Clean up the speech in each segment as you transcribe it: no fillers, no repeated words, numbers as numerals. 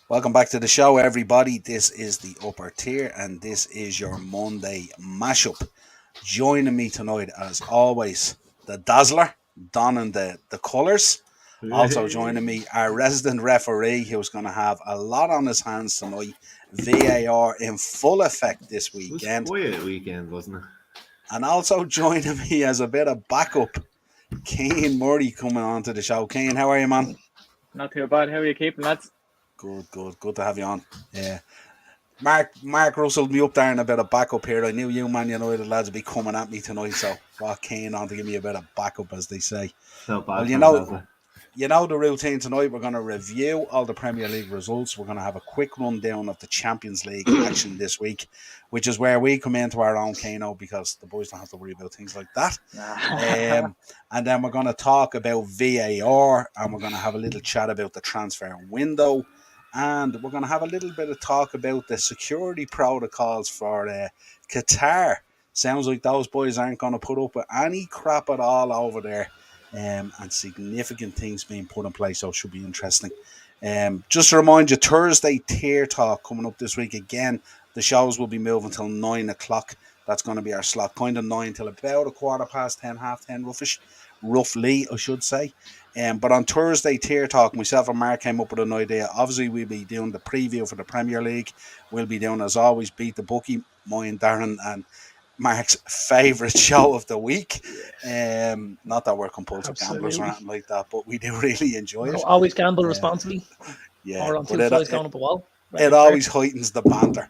Welcome back to the show, everybody. This is the upper tier, and this is your Monday mashup. Joining me tonight, as always, the Dazzler, donning the colours. Also joining me, our resident referee, who's going to have a lot on his hands tonight. VAR in full effect this It was weekend. quite a weekend, wasn't it? And also joining me as a bit of backup, Kane Murray coming on to the show. Kane, how are you, man? Not too bad. How are you keeping, lads? Good to have you on. Yeah. Mark Russell will be up there in a bit of backup here. I knew you, Man United lads, would be coming at me tonight, so brought Kane on to give me a bit of backup, as they say. Felt bad Well, you know the routine tonight. We're going to review all the Premier League results. We're going to have a quick rundown of the Champions League action this week, which is where we come into our own Kano, because the boys don't have to worry about things like that. And then we're going to talk about VAR, and we're going to have a little chat about the transfer window. And we're going to have a little bit of talk about the security protocols for Qatar. Sounds like those boys aren't going to put up with any crap at all over there, and significant things being put in place, so it should be interesting. Just to remind you, Thursday tier talk coming up this week again. The shows will be moving till 9 o'clock. That's going to be our slot, kind of 9 till about 10:15, 10:30, roughly, I should say. But on Thursday tier talk, myself and Mark came up with an idea. Obviously, we'll be doing the preview for the Premier League. We'll be doing, as always, Beat the Bookie, mine, Darren, and Mark's favourite show of the week. Not that we're compulsive gamblers or anything like that, but we do really enjoy it. Always gamble responsibly. Yeah, or on two sides going up a wall. It always heightens the banter.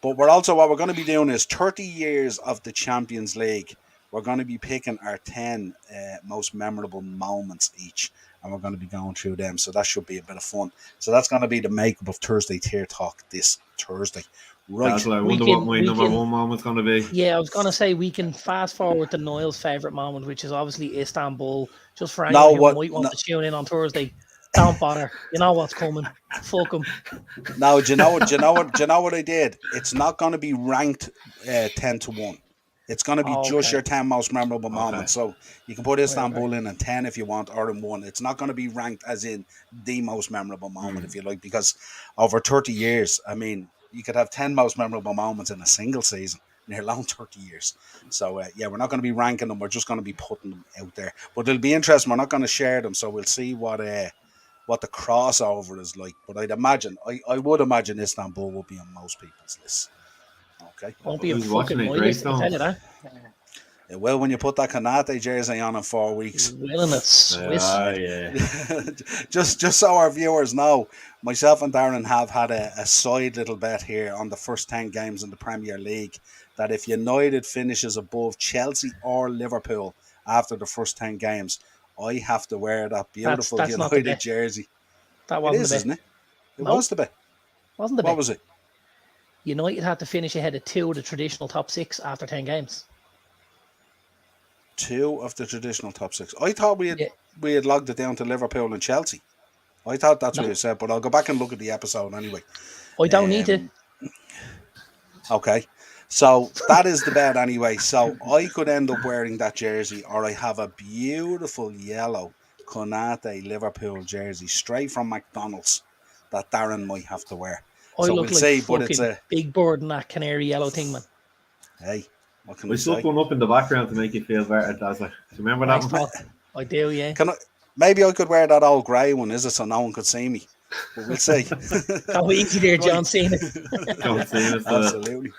But what we're going to be doing is 30 years of the Champions League. We're going to be picking our 10 most memorable moments each, and we're going to be going through them. So that should be a bit of fun. So that's going to be the makeup of Thursday Tier Talk this Thursday. Right. I wonder what my number one moment's going to be. Yeah, I was going to say we can fast forward to Niall's favourite moment, which is obviously Istanbul. Just for anyone who might want to tune in on Thursday, don't bother. You know what's coming. Fuck them. No, do you know what I did? It's not going to be ranked 10-1. It's going to be just your 10 most memorable moments. So you can put Istanbul in 10 if you want, or in 1. It's not going to be ranked as in the most memorable moment, if you like, because over 30 years, I mean, you could have 10 most memorable moments in a single season, near long 30 years. So, we're not going to be ranking them. We're just going to be putting them out there. But it'll be interesting. We're not going to share them, so we'll see what the crossover is like. But I would imagine Istanbul will be on most people's lists. Okay. Won't be a fucking list, I'll tell you that. It will when you put that Konate jersey on in 4 weeks. Willing it, Swiss. Just so our viewers know, myself and Darren have had a side little bet here on the first 10 games in the Premier League, that if United finishes above Chelsea or Liverpool after the first 10 games, I have to wear that beautiful that's United jersey. That wasn't the bet. Isn't it? It was the bet. Wasn't the bet. What was it? United had to finish ahead of 2 of the traditional top 6 after 10 games. 2 of the traditional top 6. I thought we had logged it down to Liverpool and Chelsea. I thought that's what you said, but I'll go back and look at the episode anyway. I don't need to. Okay. So that is the bet anyway. So I could end up wearing that jersey, or I have a beautiful yellow Konate Liverpool jersey straight from McDonald's that Darren might have to wear. I look like but it's a big bird in that canary yellow thing, man. Hey, what can we stuck one up in the background to make you feel better, Dazzler. Do you remember that one? I do, yeah. Maybe I could wear that old grey one, is it, so no one could see me? But we'll see. How easy there, John Cena. Absolutely.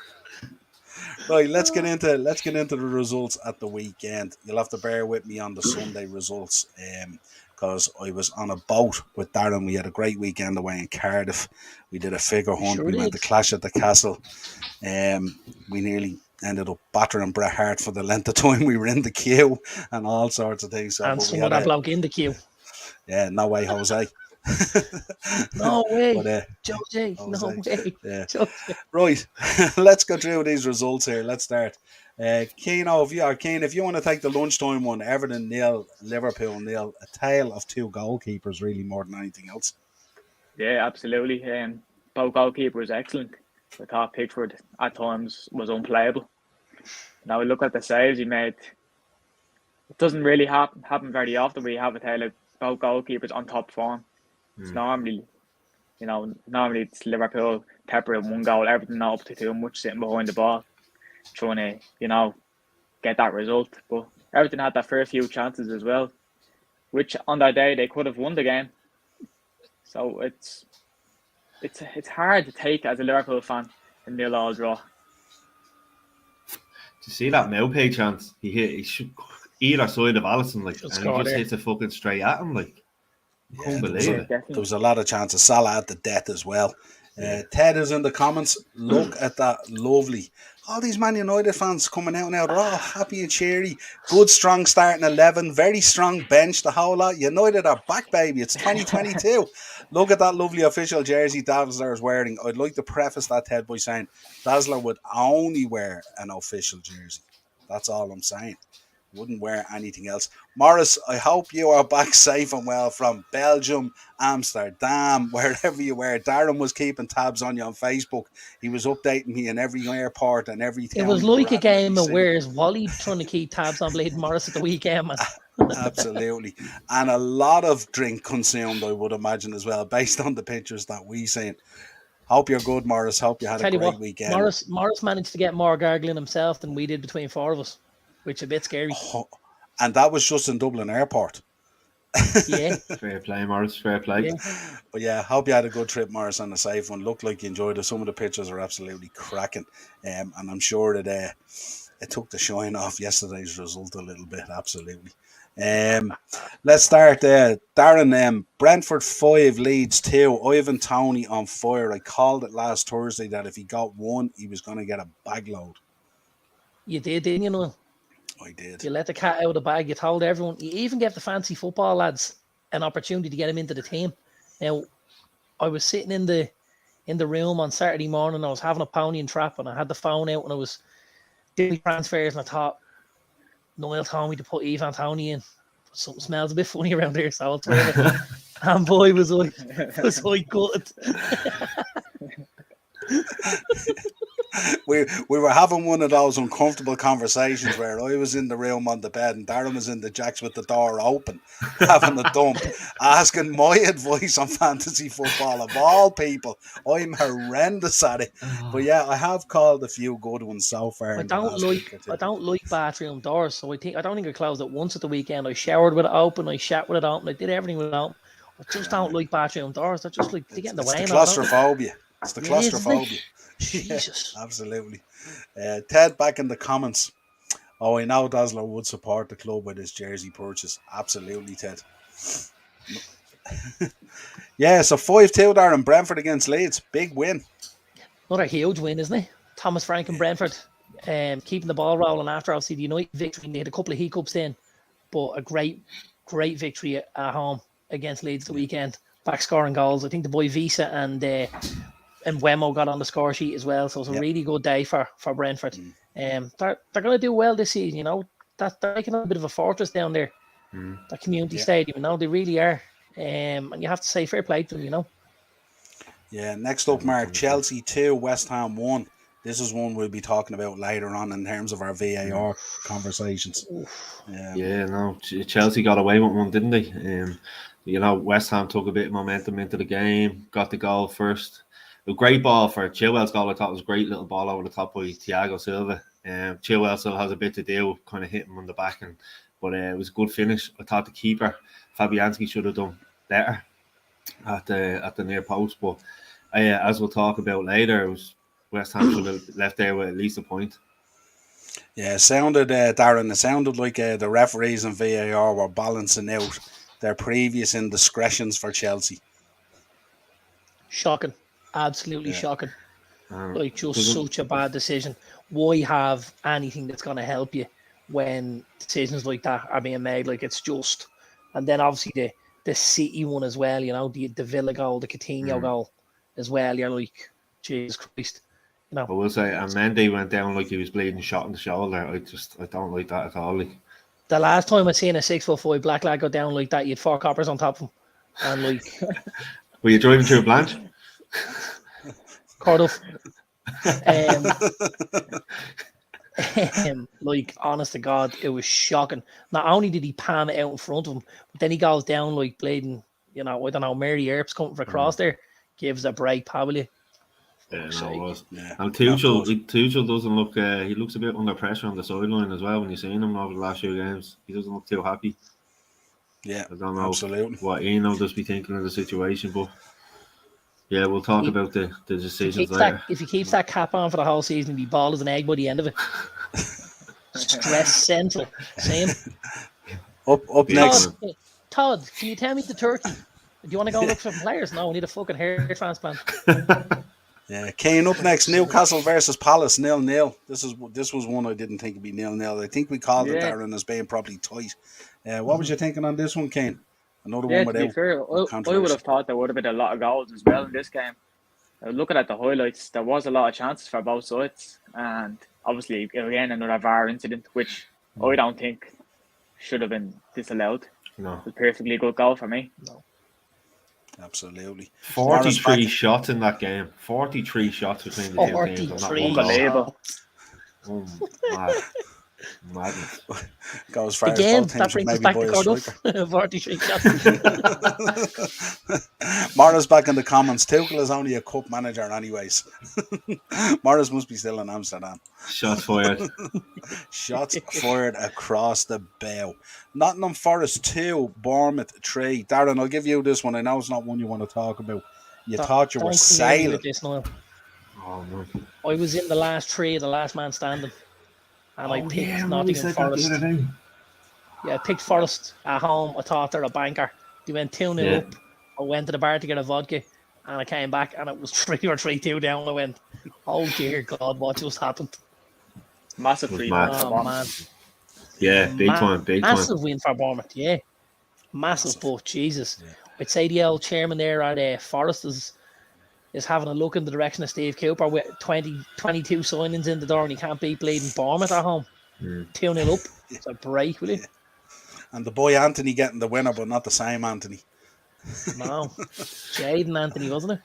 Right, let's get into the results at the weekend. You'll have to bear with me on the Sunday results, because I was on a boat with Darren. We had a great weekend away in Cardiff. We did a figure hunt. We went to Clash at the Castle. We nearly ended up battering Bret Hart for the length of time we were in the queue and all sorts of things. So, and some of that bloke in the queue. Yeah, no way, Jose. No way, but, Jose. No way. Yeah. Right, let's go through these results here. Let's start. Keen, if you want to take the lunchtime one, Everton 0, Liverpool 0, a tale of 2 goalkeepers, really, more than anything else. Yeah, absolutely. Both goalkeepers excellent. I thought Pickford at times was unplayable. Now we look at the saves he made. It doesn't really happen very often. We have a tale of both goalkeepers on top form. It's normally You know, normally it's Liverpool pepper in one goal, everything not up to too much, sitting behind the ball, trying to, you know, get that result. But Everton had that fair few chances as well, which on that day they could have won the game. So it's hard to take as a Liverpool fan a 0-0 draw. To see that Maupay chance, he should either side of Alisson, like, Should and he score just there. hits it fucking straight at him, like. Yeah, Couldn't believe it. there was a lot of chances. Salah at the death as well. Ted is in the comments. Look at that, lovely. All these Man United fans coming out now, they're all happy and cheery. Good, strong starting 11. Very strong bench, the whole lot. United are back, baby. It's 2022. Look at that lovely official jersey Dazzler is wearing. I'd like to preface that, Ted, by saying Dazzler would only wear an official jersey. That's all I'm saying. Wouldn't wear anything else. Morris, I hope you are back safe and well from Belgium, Amsterdam, wherever you were. Darren was keeping tabs on you on Facebook. He was updating me in every airport and every town. It was like a game of Where's Wally trying to keep tabs on Blade Morris at the weekend, man. Absolutely. And a lot of drink consumed, I would imagine, as well, based on the pictures that we seen. Hope you're good, Morris. Hope you had a great weekend. Morris managed to get more gargling himself than we did between four of us, which is a bit scary. Oh, and that was just in Dublin Airport. Yeah. Fair play, Morris. Fair play. Yeah. But yeah, hope you had a good trip, Morris, and a safe one. Looked like you enjoyed it. Some of the pictures are absolutely cracking. And I'm sure that it took the shine off yesterday's result a little bit. Absolutely. Let's start there. Darren, Brentford 5, Leeds 2. Ivan Toney on fire. I called it last Thursday that if he got one, he was going to get a bag load. You did, didn't you, Noel? I did. You let the cat out of the bag. You told everyone. You even gave the fancy football lads an opportunity to get him into the team. Now, I was sitting in the room on Saturday morning. I was having a pony and trap, and I had the phone out, and I was doing transfers, and I thought Noel told me to put Ivan Toney in. Something smells a bit funny around here, so I'll tell you. And boy, was I gutted. We were having one of those uncomfortable conversations where I was in the room on the bed and Darren was in the jacks with the door open, having a dump, asking my advice on fantasy football of all people. I'm horrendous at it, but yeah, I have called a few good ones so far. I don't like bathroom doors, so I don't think I closed it once at the weekend. I showered with it open, I shat with it open, I did everything with it open. I just don't like bathroom doors. They're just like they get in the way. It's the claustrophobia. It's the claustrophobia. Jesus. Yeah, absolutely. Ted back in the comments. Oh, I know Dazzler would support the club with his jersey purchase. Absolutely, Ted. Yeah, so 5-2 there in Brentford against Leeds. Big win. Another huge win, isn't it? Thomas Frank and Brentford keeping the ball rolling after obviously the United victory. They had a couple of hiccups then, but a great victory at home against Leeds the weekend. Back scoring goals. I think the boy Visa and Wemo got on the score sheet as well. So it's a really good day for Brentford. They're going to do well this season, you know. They're making a bit of a fortress down there. That community stadium, you know, they really are. And you have to say fair play to them, you know. Yeah, next up, Mark, Chelsea 2, West Ham 1. This is one we'll be talking about later on in terms of our VAR conversations. Chelsea got away with one, didn't they? You know, West Ham took a bit of momentum into the game, got the goal first. A great ball for Chilwell's goal. I thought it was a great little ball over the top by Thiago Silva. Chilwell still has a bit to do, kind of hit him on the back, but it was a good finish. I thought the keeper Fabianski should have done better at the near post, but as we'll talk about later, it was West Ham should have left there with at least a point. Yeah, it sounded, Darren, it sounded like the referees and VAR were balancing out their previous indiscretions for Chelsea. Shocking. Absolutely shocking. Like, just such a bad decision. Why have anything that's going to help you when decisions like that are being made? Like, it's just... And then, obviously, the City one as well, you know, the Villa goal, the Coutinho goal as well. You're like, Jesus Christ. You know. I will say, Mendy went down like he was bleeding, shot in the shoulder. I don't like that at all. Like. The last time I seen a 6'5" black lad go down like that, you had 4 coppers on top of him. And, like... Were you driving through a Blanche? Cardiff. Like, honest to God, it was shocking. Not only did he palm it out in front of him, but then he goes down like bleeding, you know, I don't know, Mary Earps coming for a cross there. Give us a break, probably. Yeah, Fuck's no, it sake. was. Yeah, And not good. Tuchel doesn't look. He looks a bit under pressure on the sideline as well. When you've seen him over the last few games, he doesn't look too happy. Yeah, I don't know absolutely. what Ian will just be thinking of the situation, but yeah, we'll talk He- about the decisions If he keeps that cap on for the whole season, he'll be bald as an egg by the end of it. Stress central. Same. Up Big next. one. Todd, can you tell me the turkey? Do you want to go look for some players? No, we need a fucking hair transplant. Yeah, Kane up next. Newcastle versus Palace 0-0. This was one I didn't think would be 0-0. I think we called it, Yeah. Darren, as being probably tight. What was you thinking on this one, Kane? Another Yeah, one to be without fair, I would controversy. have thought there would have been a lot of goals as well in this game. Looking at the highlights, there was a lot of chances for both sides, and obviously again another VAR incident, which I don't think should have been disallowed. No, It was a perfectly good goal for me. Absolutely. 43 shots in that game. 43 shots between the two teams. And not 43 one goal. Unbelievable. Madness. Go as far Again, as both that teams brings us maybe back by to a Cardiff. striker. 43 shots. Morris back in the comments. Tuchel is only a cup manager anyways. Morris must be still in Amsterdam. Shots fired. Shots fired across the bow. Nottingham Forest 2, Bournemouth 3. Darren, I'll give you this one. I know it's not one you want to talk about. You thought you were Don't come near me with sailing. this, Niall. Oh, man. I was in the last three, the last man standing, and I picked Nottingham said that the Forest. other day. Yeah, I picked Forest at home. I thought they're a banker. They went 2-0 Yeah. up. I went to the bar to get a vodka, and I came back, and it was 3 or 3-2 down. I went, oh dear God, what just happened? Massive Was 3 mad. points for Oh Bournemouth. man, Yeah, big time, big time. massive win for Bournemouth. Yeah, massive. But Jesus, Yeah. I'd say the old chairman there at Forest is having a look in the direction of Steve Cooper with 22 signings in the door, and he can't beat bleeding Bournemouth at home. 2-0 up. It's a break, will you? Yeah. And the boy Anthony getting the winner, but not the same Anthony. No, Jaden Anthony, wasn't it?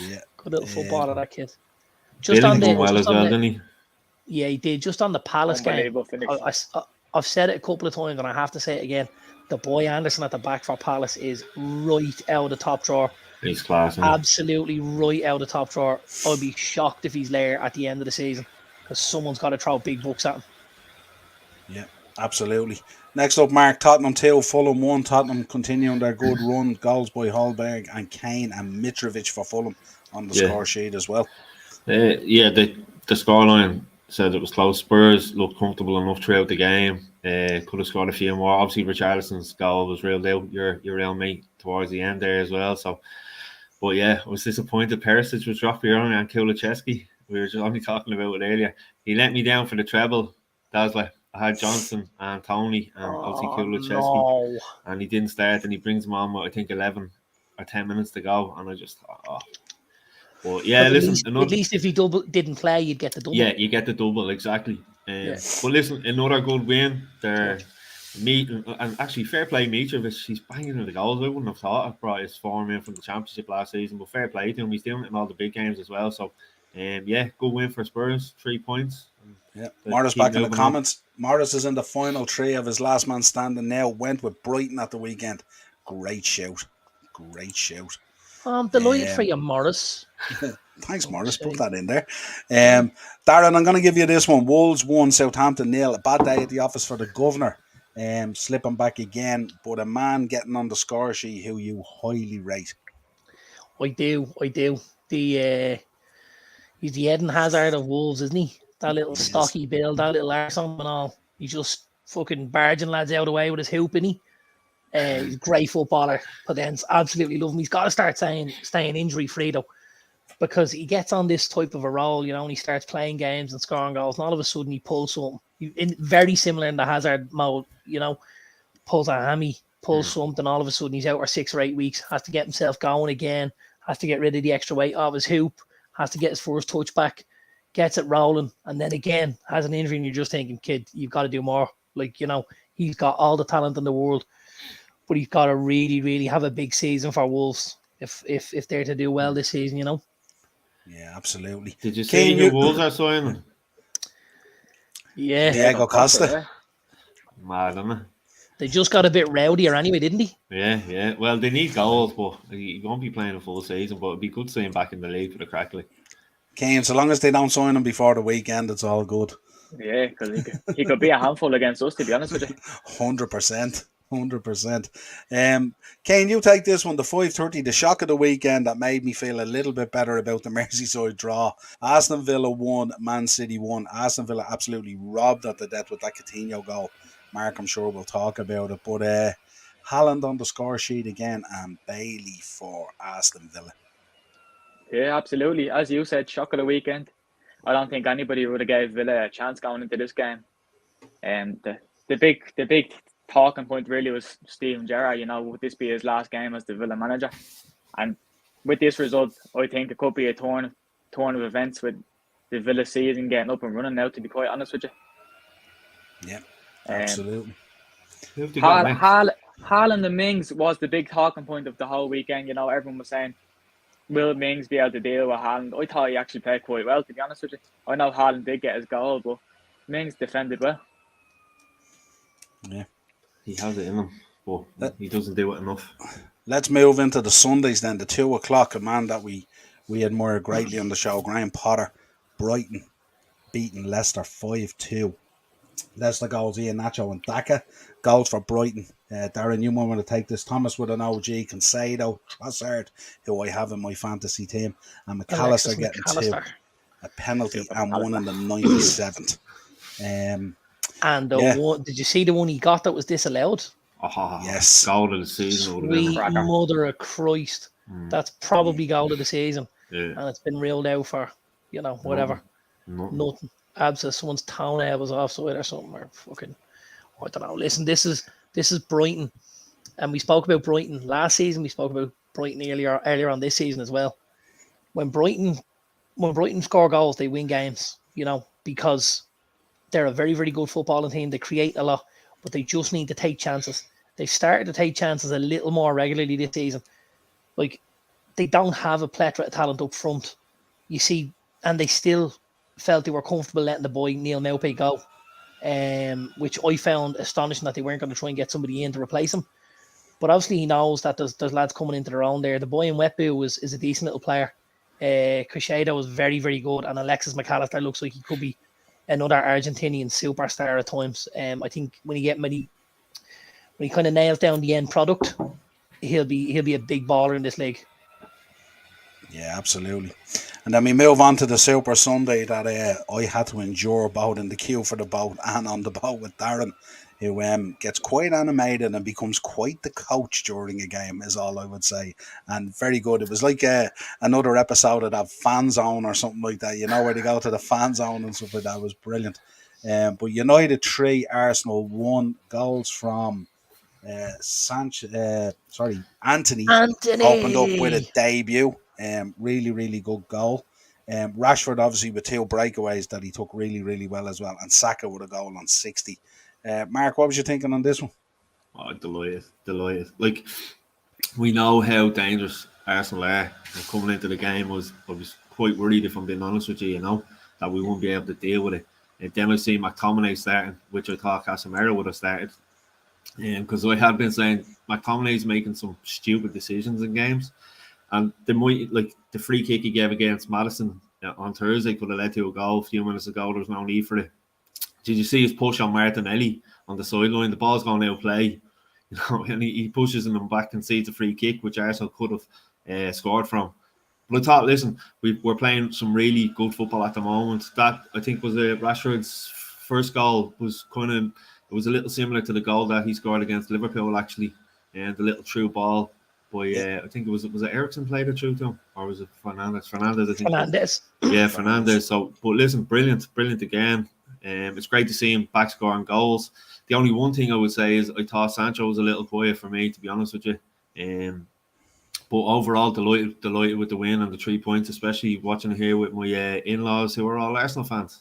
Yeah. Good little footballer, that kid. Billing done well as well, didn't he? Yeah, he did. Just on the Palace game, Unbelievable finish. I've said it a couple of times, and I have to say it again. The boy Anderson at the back for Palace is right out of the top drawer. He's class, isn't he? Absolutely right out of the top drawer. I'd be shocked if he's there at the end of the season, because someone's got to throw big bucks at him. Yeah, absolutely. Next up, Mark, Tottenham 2, Fulham 1. Tottenham continuing their good run. Goals by Hallberg and Kane and Mitrovic for Fulham on the score sheet as well. The scoreline said it was close. Spurs looked comfortable enough throughout the game. Could have scored a few more. Obviously, Richarlison's goal was real out your real mate towards the end there as well. So, but yeah, I was disappointed. Perisic was dropped here on and Kulusevski. We were just only talking about it earlier. He let me down for the treble. That was like I had Johnson and Tony and obviously Kulusevski, and he didn't start. And he brings him on with I think 11 or 10 minutes to go, and I just thought, But yeah, But listen. at least if he didn't play, you'd get the double. Yeah, you get the double exactly. But listen, another good win. And actually, fair play, Mitrovic. He's banging in the goals. I wouldn't have thought of brought his form in from the Championship last season, but fair play to him. He's doing it in all the big games as well. So, good win for Spurs. 3 points. Yeah, Morris back in the comments. Morris is in the final 3 of his last man standing now. Went with Brighton at the weekend. Great shout. I'm delighted for you, Morris. Thanks, Morris. Put that in there. Darren, I'm going to give you this one. Wolves 1, Southampton 0. A bad day at the office for the governor. Slipping back again, but a man getting on the score sheet who you highly rate. I do. He's the Eden Hazard of Wolves, isn't he? That little stocky build, that little arse and all. He's just fucking barging lads out of the way with his hoop, isn't he? He's a great footballer, but then absolutely love him. He's got to start staying injury free though, because he gets on this type of a role, and he starts playing games and scoring goals, and all of a sudden he pulls something. Very similar in the Hazard mode, pulls a hammy, pulls something, all of a sudden he's out for 6 or 8 weeks, has to get himself going again, has to get rid of the extra weight off his hoop, has to get his first touch back, gets it rolling, and then again has an injury, and you're just thinking, kid, you've got to do more. He's got all the talent in the world, but he's got to really, really have a big season for Wolves if they're to do well this season, Yeah, absolutely. Did you see who Wolves are signing? Yeah. Diego Costa. Mad, isn't it? They just got a bit rowdier anyway, didn't they? Yeah. Well, they need goals, but he won't be playing a full season. But it'd be good to see him back in the league for the crack. Like. Kane, so long as they don't sign him before the weekend, it's all good. Yeah, because he could be a handful against us, to be honest with you. 100%. 100%. Kane, you take this one, the 5:30, the shock of the weekend that made me feel a little bit better about the Merseyside draw. Aston Villa won, Man City won. Aston Villa absolutely robbed at the death with that Coutinho goal. Mark, I'm sure we'll talk about it. But Haaland on the score sheet again and Bailey for Aston Villa. Yeah, absolutely. As you said, shock of the weekend. I don't think anybody would have gave Villa a chance going into this game. And the big talking point really was Steven Gerrard. Would this be his last game as the Villa manager? And with this result, I think it could be a turn of events with the Villa season getting up and running now, to be quite honest with you. Yeah, absolutely. Haaland and Mings was the big talking point of the whole weekend. Everyone was saying, will Mings be able to deal with Haaland? I thought he actually played quite well, to be honest with you. I know Haaland did get his goal, but Mings defended well. Yeah. He has it in him, but he doesn't do it enough. Let's move into the Sundays then, the 2 o'clock, a man that we admire greatly on the show, Graham Potter. Brighton beating Leicester 5-2. Leicester goals, Ian Nacho and Daka. Goals for Brighton. Darren, you might want to take this. Thomas with an OG, Concedo, Trossard, who I have in my fantasy team, and McAllister getting two. A penalty and one in the 97th. And the one, did you see the one he got that was disallowed? Yes. Goal of the season. Sweet mother of Christ. That's probably goal of the season. Yeah. And it's been reeled out for, whatever. Nothing. Absolutely. Someone's toenail was offside or something. Or fucking, I don't know. Listen, this is Brighton. And we spoke about Brighton last season. We spoke about Brighton earlier on this season as well. When Brighton score goals, they win games, because they're a very, very good footballing team. They create a lot, but they just need to take chances. They've started to take chances a little more regularly this season. Like, they don't have a plethora of talent up front, you see, and they still felt they were comfortable letting the boy Neil Maupay go, which I found astonishing that they weren't going to try and get somebody in to replace him. But obviously he knows that there's lads coming into their own there. The boy in Wetbu is a decent little player. Crescendo was very, very good, and Alexis McAllister looks like he could be another Argentinian superstar at times. I think when he kind of nails down the end product, he'll be a big baller in this league. Yeah, absolutely. And then we move on to the Super Sunday that I had to endure both in the queue for the boat and on the boat with Darren, who gets quite animated and becomes quite the coach during a game, is all I would say. And very good. It was like another episode of that Fan Zone or something like that, where they go to the Fan Zone and stuff like that. It was brilliant. But United 3, Arsenal 1, goals from Anthony opened up with a debut. Really, really good goal. Rashford obviously with 2 breakaways that he took really, really well as well. And Saka with a goal on 60. Mark, what was you thinking on this one? Oh, delighted. Like, we know how dangerous Arsenal are. And coming into the game, I was quite worried, if I'm being honest with you, that we wouldn't be able to deal with it. And then I see McTominay starting, which I thought Casemiro would have started. Because I had been saying McTominay's making some stupid decisions in games. And the free kick he gave against Maddison on Thursday could have led to a goal a few minutes ago. There was no need for it. Did you see his push on Martinelli on the sideline? The ball's going out play, and he pushes him back and sees a free kick, which Arsenal could have scored from. But I thought, listen, we're playing some really good football at the moment. That, I think, was Rashford's first goal. It was a little similar to the goal that he scored against Liverpool, actually, and the little through ball. But I think was it Ericsson played it through to him, or was it Fernandez? I think. Yeah, Fernandez. So, but listen, brilliant again. It's great to see him back scoring goals. The only one thing I would say is I thought Sancho was a little quiet for me, to be honest with you. But overall, delighted with the win and the 3 points, especially watching it here with my in-laws who are all Arsenal fans.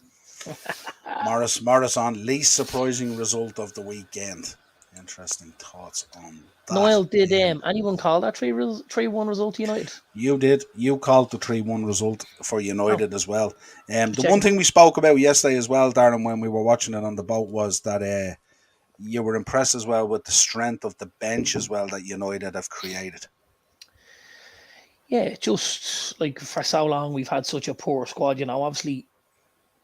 Morris on least surprising result of the weekend. Interesting thoughts on that. Niall, did anyone call that 3-1 result to United? You did. You called the 3-1 result for United as well. The one thing we spoke about yesterday as well, Darren, when we were watching it on the boat, was that you were impressed as well with the strength of the bench as well that United have created. Yeah, just like for so long we've had such a poor squad. Obviously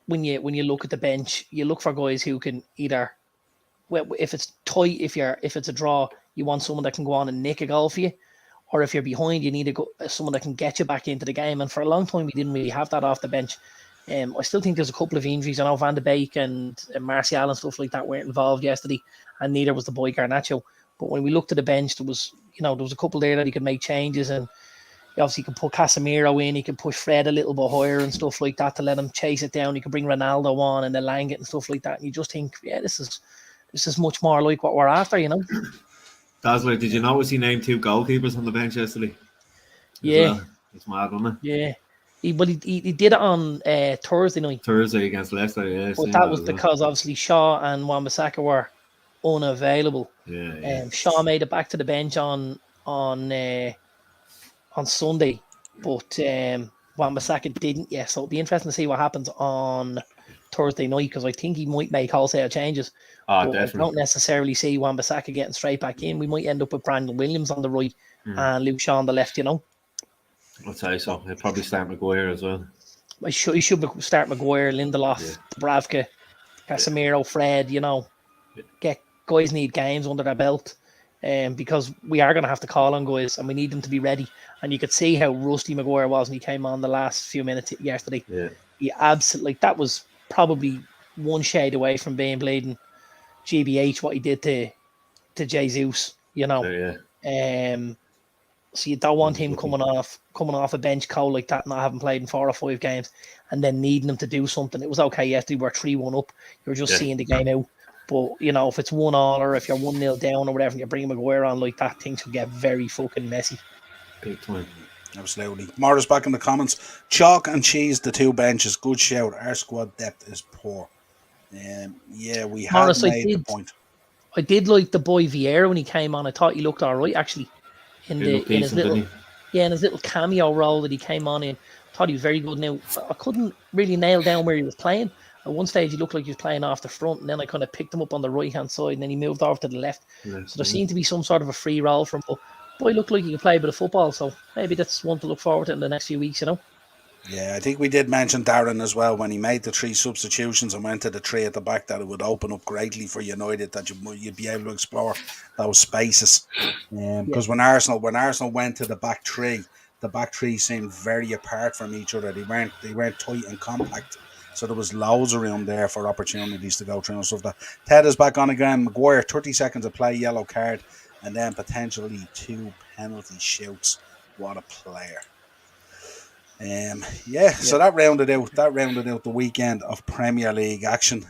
when you look at the bench, you look for guys who can either, well, if it's tight, if it's a draw, you want someone that can go on and nick a goal for you, or if you're behind, you need someone that can get you back into the game. And for a long time, we didn't really have that off the bench. I still think there's a couple of injuries. I know Van de Beek and Martial and stuff like that weren't involved yesterday, and neither was the boy Garnacho. But when we looked at the bench, there was a couple there that he could make changes, and obviously, he can put Casemiro in, he can push Fred a little bit higher and stuff like that to let him chase it down. He can bring Ronaldo on and Elanga and stuff like that. And you just think, yeah, this is much more like what we're after, Dazzler, did you notice he named 2 goalkeepers on the bench yesterday? Yeah. Well? It's mad, isn't it? Yeah. He did it on Thursday night. Thursday against Leicester, yeah. But that was because obviously Shaw and Wan-Bissaka were unavailable. Yeah. Shaw made it back to the bench on Sunday, but Wan-Bissaka didn't. Yeah, so it'll be interesting to see what happens on Thursday night, because I think he might make wholesale changes. Definitely. I don't necessarily see Wan-Bissaka getting straight back in. We might end up with Brandon Williams on the right and Luke Shaw on the left. I'd say so. He'll probably start Maguire as well. He should start Maguire, Lindelof, Dubravka, Casemiro, Fred. Get guys need games under their belt. Because we are going to have to call on guys, and we need them to be ready. And you could see how rusty Maguire was when he came on the last few minutes yesterday. Yeah. He absolutely, that was probably one shade away from being bleeding GBH, what he did to Jesus, Yeah. So you don't want him coming off a bench cold like that, not having played in 4 or 5 games, and then needing him to do something. It was okay yesterday, we're 3-1 up. You're just seeing the game out. But, if it's 1-1 or if you're 1-0 down or whatever, and you're bringing Maguire on like that, things will get very fucking messy. Big time. Absolutely. Morris back in the comments. Chalk and cheese, the 2 benches. Good shout. Our squad depth is poor. We have Morris, made the point. I did like the boy Vieira when he came on. I thought he looked all right, actually. In his little cameo role that he came on in. I thought he was very good. Now, I couldn't really nail down where he was playing. At one stage, he looked like he was playing off the front, and then I kind of picked him up on the right-hand side, and then he moved over to the left. So there seemed to be some sort of a free role from him. But boy, looked like he could play a bit of football, so maybe that's one to look forward to in the next few weeks, Yeah, I think we did mention Darren as well when he made the 3 substitutions and went to the 3 at the back, that it would open up greatly for United, that you'd be able to explore those spaces. Because when Arsenal went to the back 3 seemed very apart from each other. They weren't tight and compact. So there was loads of room there for opportunities to go through and stuff. That Ted is back on again. Maguire, 30 seconds of play, yellow card, and then potentially 2 penalty shoots. What a player! So that rounded out the weekend of Premier League action.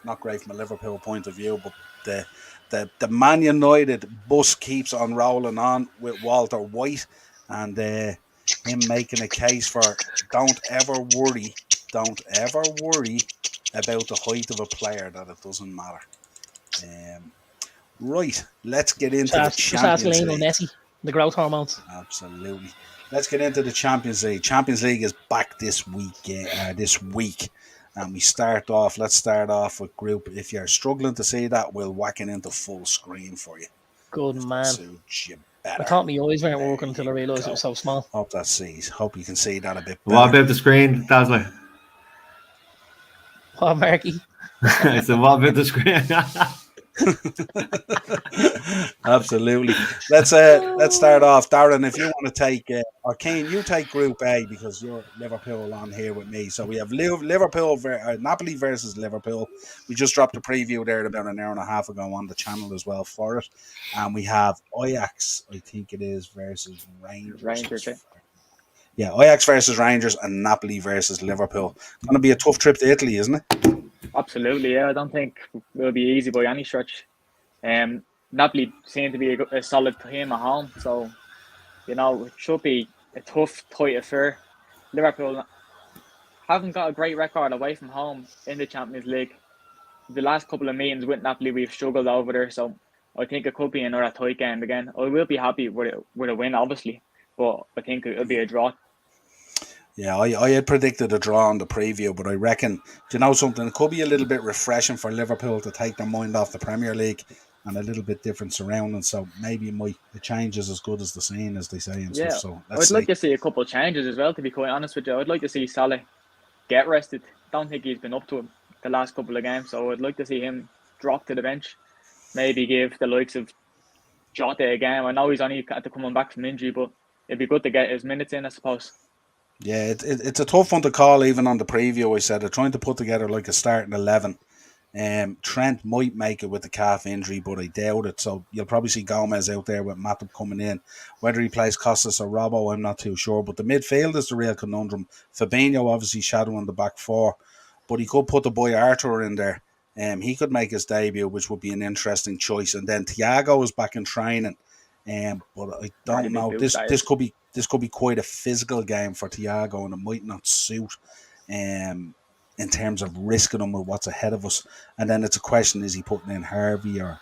Not great from a Liverpool point of view, but the Man United bus keeps on rolling on with Walter White, and him making a case for don't ever worry about the height of a player, that it doesn't matter. Right, let's get into the Champions League. Messi, the growth hormones. Absolutely. Let's get into the Champions League. Champions League is back this week, and let's start off with group. If you're struggling to see that, we'll whack it into full screen for you. Good man. Suits you better. I thought my eyes weren't working until I realised it was so small. Hope you can see that a bit better. What about the screen, Dazzler? What, Marky? I said, what about the screen? Absolutely. Let's start off. Darren, if you want to take, or Kane, you take Group A, because you're Liverpool on here with me. So we have Napoli versus Liverpool. We just dropped a preview there about an hour and a half ago on the channel as well for it. And we have Ajax, I think it is, versus Rangers. Yeah, Ajax versus Rangers and Napoli versus Liverpool. Going to be a tough trip to Italy, isn't it? Absolutely, yeah. I don't think it'll be easy by any stretch. Napoli seem to be a solid team at home, so it should be a tough, tight affair. Liverpool haven't got a great record away from home in the Champions League. The last couple of meetings with Napoli, we've struggled over there, so I think it could be another tight game again. I will be happy with a win, obviously, but I think it'll be a draw. Yeah, I had predicted a draw on the preview, but I reckon, do you know something? It could be a little bit refreshing for Liverpool to take their mind off the Premier League and a little bit different surroundings. So maybe the change is as good as the scene, as they say and stuff. Yeah, So I let's would like see. to see a couple of changes as well. To be quite honest with you, I'd like to see Salah get rested. Don't think he's been up to it the last couple of games, so I'd like to see him drop to the bench. Maybe give the likes of Jota a game. I know he's only had to coming back from injury, but it'd be good to get his minutes in, I suppose. Yeah, it's a tough one to call. Even on the preview, I said they're trying to put together like a starting 11. Trent might make it with the calf injury, but I doubt it. So you'll probably see Gomez out there with Matip coming in. Whether he plays Costas or Robbo, I'm not too sure. But the midfield is the real conundrum. Fabinho obviously shadowing the back four, but he could put the boy Arthur in there. He could make his debut, which would be an interesting choice. And then Thiago is back in training. But I don't know. This could be quite a physical game for Thiago, and it might not suit. In terms of risking him with what's ahead of us. And then it's a question, is he putting in Harvey, or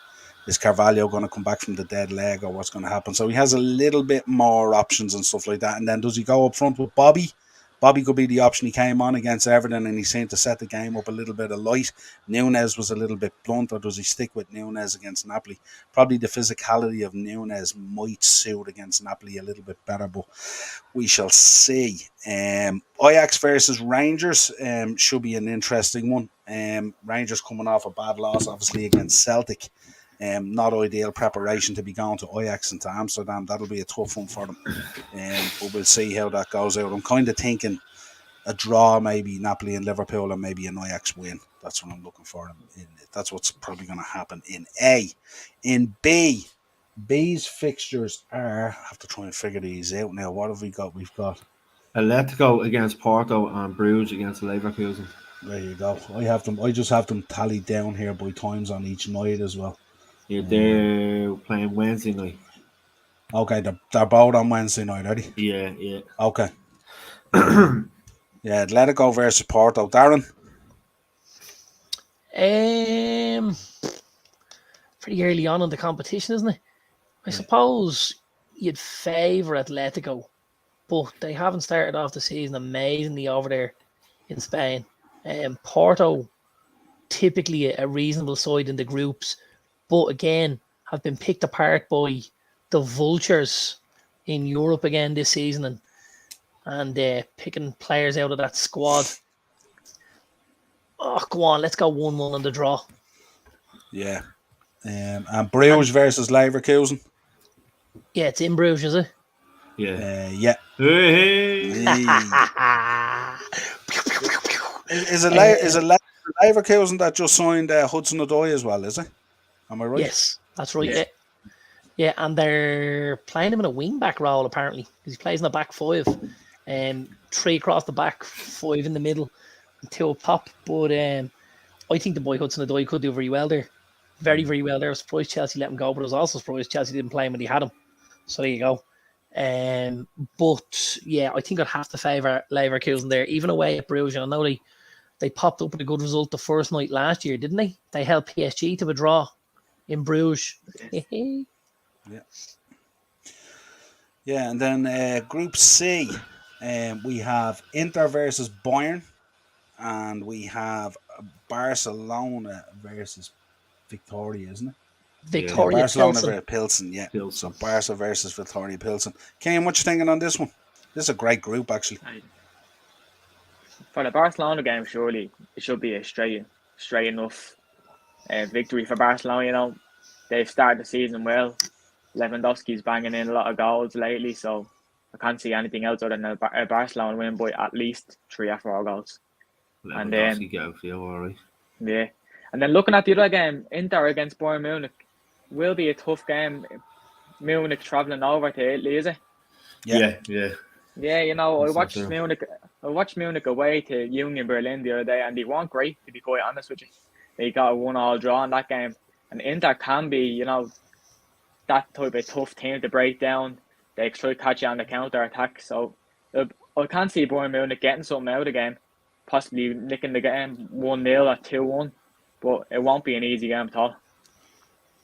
is Carvalho going to come back from the dead leg, or what's going to happen? So he has a little bit more options and stuff like that. And then does he go up front with Bobby? Bobby could be the option. He came on against Everton and he seemed to set the game up a little bit of light. Nunes was a little bit blunt, or does he stick with Nunes against Napoli? Probably the physicality of Nunes might suit against Napoli a little bit better, but we shall see. Ajax versus Rangers should be an interesting one. Rangers coming off a bad loss, obviously, against Celtic. Not ideal preparation to be going to Ajax and to Amsterdam. That'll be a tough one for them. But we'll see how that goes out. I'm kind of thinking a draw, maybe Napoli and Liverpool, and maybe an Ajax win. That's what I'm looking for. That's what's probably going to happen in A. In B, B's fixtures are, I have to try and figure these out now. What have we got? We've got Atletico against Porto and Bruges against Leverkusen. There you go. I just have them tallied down here by times on each night as well. Yeah, they're playing Wednesday night. Okay, they're both on Wednesday night, are they? Yeah. Okay. Yeah, Atletico versus Porto. Darren? Pretty early on in the competition, isn't it? I suppose you'd favour Atletico, but they haven't started off the season amazingly over there in Spain. Porto, typically a reasonable side in the groups, but again, have been picked apart by the vultures in Europe again this season, and picking players out of that squad. Oh, go on, let's go 1-1 on the draw. Yeah. And Bruges versus Leverkusen. Yeah, it's in Bruges, is it? Yeah. Yeah. Hey. Is it Leverkusen that just signed Hudson Odoi as well, is it? Am I right? Yes, that's right. Yeah, and they're playing him in a wing-back role, apparently, because he plays in the back five. 3 across the back, 5 in the middle, and 2 up top. But I think the boy Hudson Odoi could do very well there. Very, very well there. I was surprised Chelsea let him go, but I was also surprised Chelsea didn't play him when he had him. So there you go. But yeah, I think I'd have to favour Leverkusen there, even away at Bruges. I know they popped up with a good result the first night last year, didn't they? They held PSG to a draw in Bruges. Yeah, and then Group C, we have Inter versus Bayern, and we have Barcelona versus Victoria, isn't it? Victoria Barcelona Pilsen. versus Pilsen, yeah. So Barca versus Victoria Pilsen. Kane, what you thinking on this one? This is a great group, actually. For the Barcelona game, surely it should be a straight enough victory for Barcelona. You know, they've started the season well. Lewandowski's banging in a lot of goals lately, so I can't see anything else other than a Barcelona win by at least 3 or 4 goals. And then yeah, and then looking at the other game, Inter against Bayern Munich will be a tough game. Munich travelling over to Italy, is it? Yeah. Yeah, you know, I watched Munich away to Union Berlin the other day, and they weren't great, to be quite honest with you. They got a 1-1 draw in that game, and Inter can be, you know, that type of tough team to break down. They try to catch you on the counter attack. So I can't see Bayern Munich getting something out of the game, possibly nicking the game 1-0 or 2-1, but it won't be an easy game at all.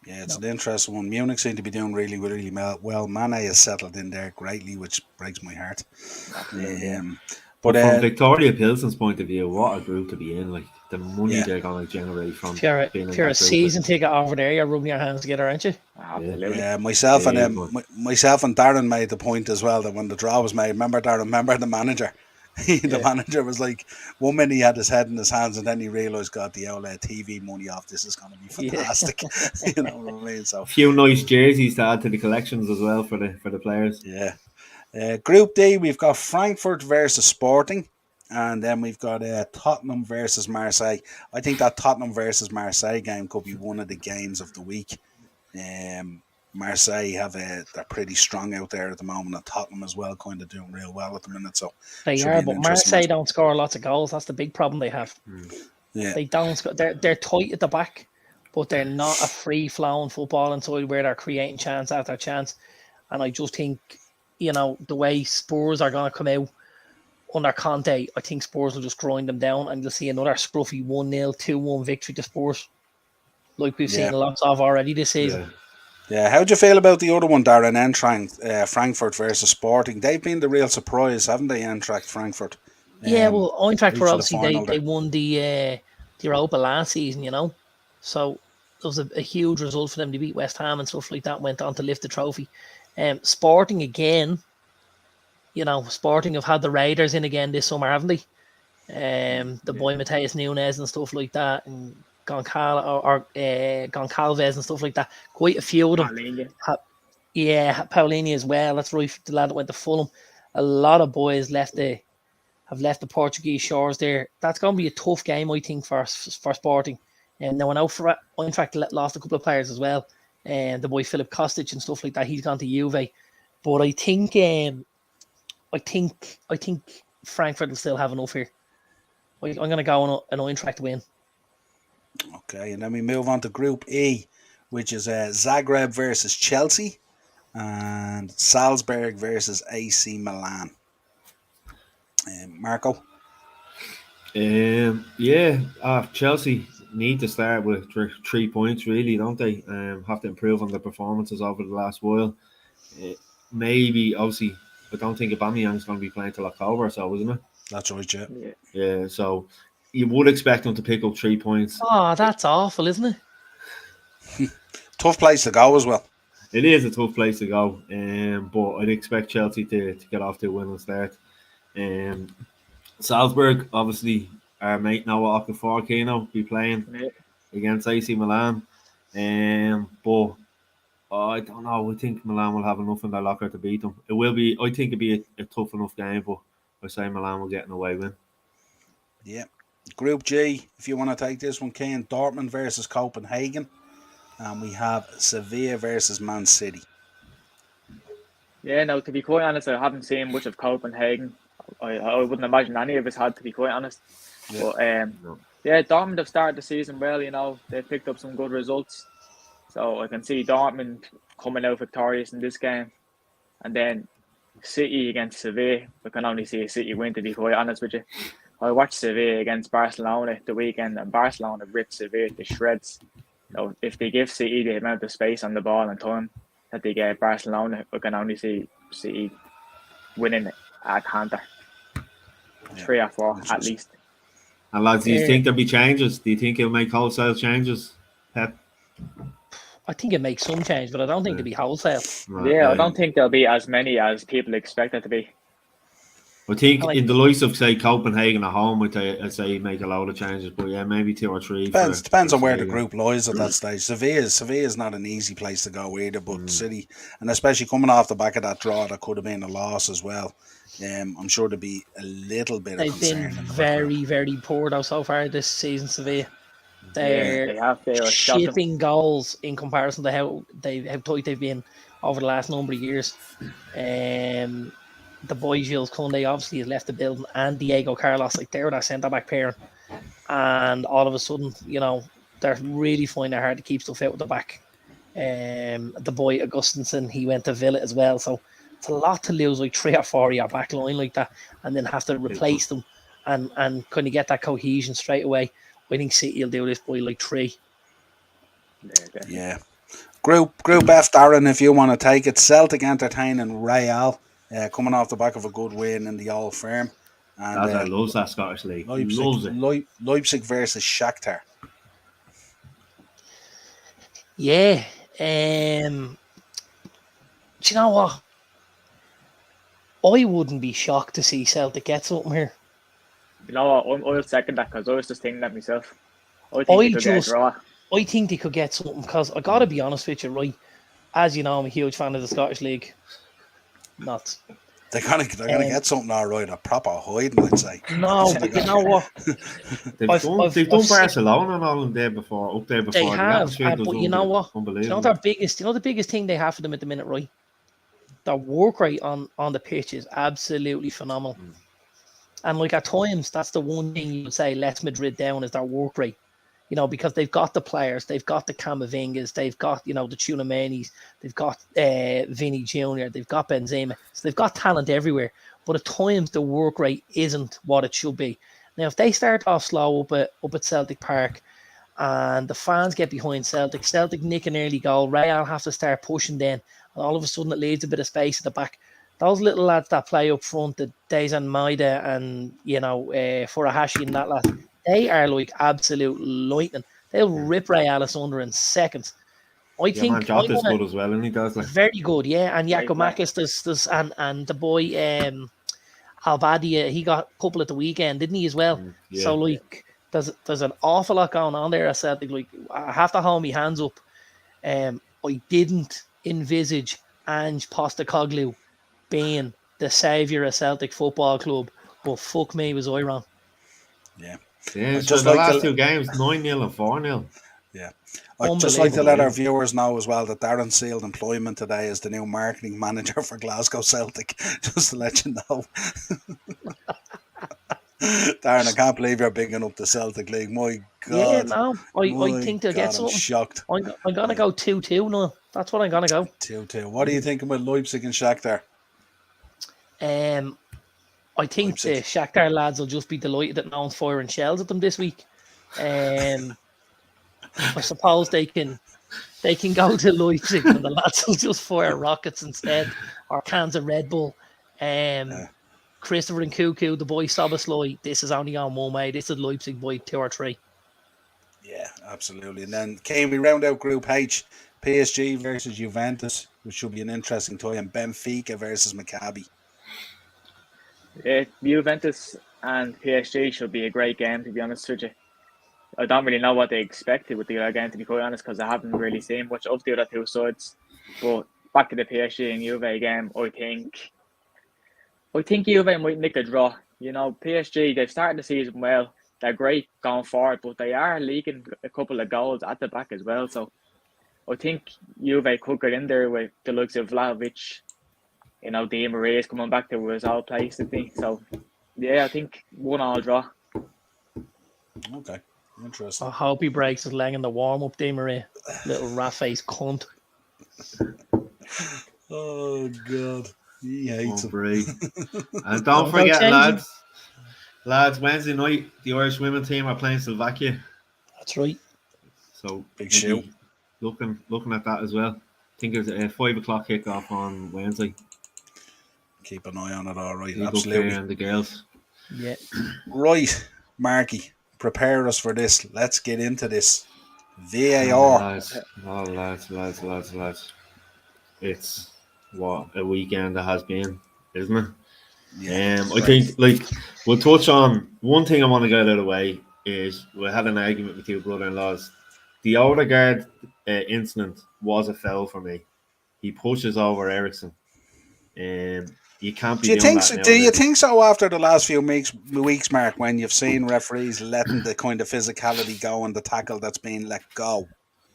Yeah, it's an interesting one. Munich seem to be doing really, really well. Mane has settled in there greatly, which breaks my heart. But from Victoria Pilsen's point of view, what a group to be in! Like the money Yeah. they're going to generate from If you're, being in if you're a that group. season ticket over there, you're rubbing your hands together, aren't you? Absolutely. Yeah, myself Yeah, and Darren made the point as well that when the draw was made, remember the manager? The manager was like, 1 minute he had his head in his hands, and then he realised, got the outlet TV money off. This is going to be fantastic. You know what I mean? So a few nice jerseys to add to the collections as well for the players. yeah. Group D, we've got Frankfurt versus Sporting, and then we've got Tottenham versus Marseille. I think that Tottenham versus Marseille game could be one of the games of the week. Marseille they're pretty strong out there at the moment, and Tottenham as well, kind of doing real well at the minute. So they are, but Marseille don't score lots of goals. That's the big problem they have. Yeah, they don't score. They're tight at the back, but they're not a free flowing football inside where they're creating chance after chance. And I just think, the way Spurs are going to come out under Conte, I think Spurs will just grind them down, and you'll see another scruffy 1-0, 2-1 victory to Spurs, like we've seen lots of already this season. Yeah, how'd you feel about the other one, Darren? Eintracht, Frankfurt versus Sporting. They've been the real surprise, haven't they, Eintracht Frankfurt? Yeah, well, Eintracht were obviously, they won the Europa last season, so it was a huge result for them to beat West Ham and stuff like that, went on to lift the trophy. Sporting again, Sporting have had the Raiders in again this summer, haven't they? The boy Mateus Nunes and stuff like that, and Goncalves and stuff like that. Quite a few of them. Paulinho as well. That's right, the lad that went to Fulham. A lot of boys have left the Portuguese shores there. That's going to be a tough game, I think, for Sporting. And now I know Eintracht lost a couple of players as well. And the boy Filip Kostic and stuff like that. He's gone to Juve. But I think Frankfurt will still have enough here. I'm going to go on an Eintracht win. Okay, and then we move on to Group E, which is Zagreb versus Chelsea and Salzburg versus AC Milan. Marco? Chelsea need to start with 3 points, really, don't they? Have to improve on their performances over the last while. Maybe, obviously, I don't think Aubameyang's going to be playing till October, so isn't it? That's right, yeah. So you would expect them to pick up 3 points. Oh, that's awful, isn't it? Tough place to go as well. It is a tough place to go, but I'd expect Chelsea to get off to a winning start. Salzburg, obviously, our mate Noah Okafor be playing against AC Milan. But I don't know. I think Milan will have enough in their locker to beat them. It will be. I think it'll be a tough enough game, but I say Milan will get an away win. Yeah. Group G, if you want to take this one, Kane, Dortmund versus Copenhagen. And we have Sevilla versus Man City. Yeah, no, to be quite honest, I haven't seen much of Copenhagen. I wouldn't imagine any of us had, to be quite honest. Yeah. But Dortmund have started the season well, they've picked up some good results. So I can see Dortmund coming out victorious in this game. And then City against Sevilla, I can only see a City win, to be quite honest with you. I watched Sevilla against Barcelona the weekend, and Barcelona ripped Sevilla to shreds. So if they give City the amount of space on the ball and time that they gave Barcelona, I can only see City winning at canter. 3 or 4 at least. And lads, do you think there'll be changes? Do you think he'll make wholesale changes, Pep? I think it makes some change, but I don't think it'll be wholesale. Yeah, I don't think there'll be as many as people expect it to be. I think in the likes of, say, Copenhagen at home, I'd say make a load of changes, but maybe 2 or 3. Depends on where the group lies at that stage. Sevilla's not an easy place to go either, but City, and especially coming off the back of that draw, that could have been a loss as well. I'm sure there'll be a little bit of concern. They've been very, very poor though so far this season, Sevilla. They're shipping goals in comparison to how tight they've been over the last number of years. The boy Jules Koundé obviously has left the building, and Diego Carlos, they're that centre-back pair. And all of a sudden, they're really finding it hard to keep stuff out of the back. The boy Augustinsson, he went to Villa as well. So it's a lot to lose 3 or 4 of your back line like that, and then have to replace them and kind of get that cohesion straight away. I think City will do this by 3. Yeah. Group F, Darren, if you want to take it. Celtic entertaining Real. Coming off the back of a good win in the Old Firm. And That loves that Scottish League. Leipzig, Loves it. Leipzig versus Shakhtar. Yeah. Do you know what? I wouldn't be shocked to see Celtic get something here. You know what? I'll second that because I was just thinking that myself. I think they could get a draw. I think they could get something because I got to be honest with you, right? As you know, I'm a huge fan of the Scottish League. Not. They're gonna get something all right. A proper hiding, I'd say. No, you know what? They've done Barcelona and all in there before, up there before. They have, but you know what? Unbelievable. You know their biggest. You know the biggest thing they have for them at the minute, right? Their work rate on the pitch is absolutely phenomenal. And like at times, that's the one thing you would say lets Madrid down is their work rate. You know, because they've got the players, they've got the Camavingas, they've got, you know, the Tchouaménis, they've got Vinny Jr., they've got Benzema. So they've got talent everywhere. But at times, the work rate isn't what it should be. Now, if they start off slow up at Celtic Park and the fans get behind Celtic nick an early goal, Real have to start pushing then. And all of a sudden, it leaves a bit of space at the back. Those little lads that play up front, the Dejan Maida and, you know, Furuhashi and that lad, they are like absolute lightning. They'll rip Realis under in seconds. I think Jota's good as well, and he does like very good, yeah. And Giacomakis, there's and the boy Albadia, he got a couple at the weekend, didn't he as well? Yeah. So like, there's an awful lot going on there. I said, like, I have to hold my hands up. I didn't envisage Ange Postecoglou being the saviour of Celtic Football Club, but fuck me, was I wrong? Yeah. Yeah, just the last two games, 9-0 and 4-0. Yeah. I'd just like to let our viewers know as well that Darren sealed employment today as the new marketing manager for Glasgow Celtic. Just to let you know. Darren, I can't believe you're bigging up the Celtic League. My God. Yeah, no, I think they'll get something. I'm shocked. I'm going to go 2-2 now. That's what I'm going to go. 2-2. What are you thinking with Leipzig and Shakhtar? I think the Shakhtar lads will just be delighted that no one's firing shells at them this week. I suppose they can go to Leipzig and the lads will just fire rockets instead, or cans of Red Bull. Christopher and Cuckoo, the boy Soboslai, this is only on one way. This is Leipzig by 2 or 3. Yeah, absolutely. And then can we round out Group H? PSG versus Juventus, which should be an interesting tie, and Benfica versus Maccabi. Juventus and PSG should be a great game, to be honest with you. I don't really know what they expected with the other game, to be quite honest, because I haven't really seen much of the other two sides. But back to the PSG and Juve game, I think Juve might nick a draw. You know, PSG, they've started the season well. They're great going forward, but they are leaking a couple of goals at the back as well. So I think Juve could get in there with the likes of Vlahovic. You know, Di Maria is coming back to his old place, I think. So, yeah, I think 1-1 draw. Okay, interesting. I hope he breaks his leg in the warm-up, Di Maria. Little rat-faced cunt. Oh, God. He hates him. And don't forget, lads, Wednesday night, the Irish women team are playing Slovakia. That's right. So, big show. Looking at that as well. I think it's a 5 o'clock kickoff on Wednesday. Keep an eye on it, all right. Absolutely. And the girls. Yeah. Right, Marky, prepare us for this. Let's get into this. VAR. Lads. It's what a weekend it has been, isn't it? Yeah. I think, like, we'll touch on one thing I want to get out of the way is we had an argument with your brother-in-laws. The Odegaard incident was a foul for me. He pushes over Ericsson. You can't be doing that now. Do you think so after the last few weeks, Mark, when you've seen referees letting the kind of physicality go and the tackle that's being let go?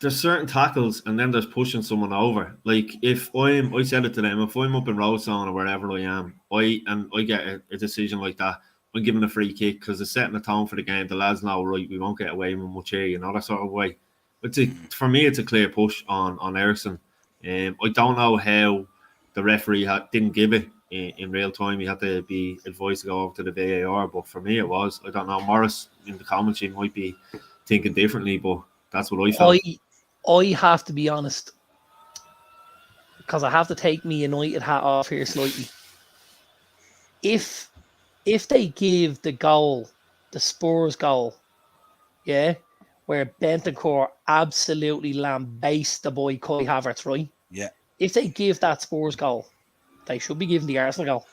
There's certain tackles and then there's pushing someone over. Like I said it to them, if I'm up in Roadstone or wherever I am, I get a decision like that, I'm giving a free kick because it's setting the tone for the game. The lads know, right, we won't get away with much here, you know, that sort of way. For me, it's a clear push on Ericsson. I don't know how the referee didn't give it in real time. He had to be advised to go over to the VAR, but for me it was. I don't know. Morris in the commentary might be thinking differently, but that's what I felt. I have to be honest, because I have to take my United hat off here slightly. If if they give the goal, the Spurs goal, yeah, where Bentancur absolutely lambastes the boy Kai Havertz, right? Yeah. If they give that Spurs goal, they should be giving the Arsenal goal.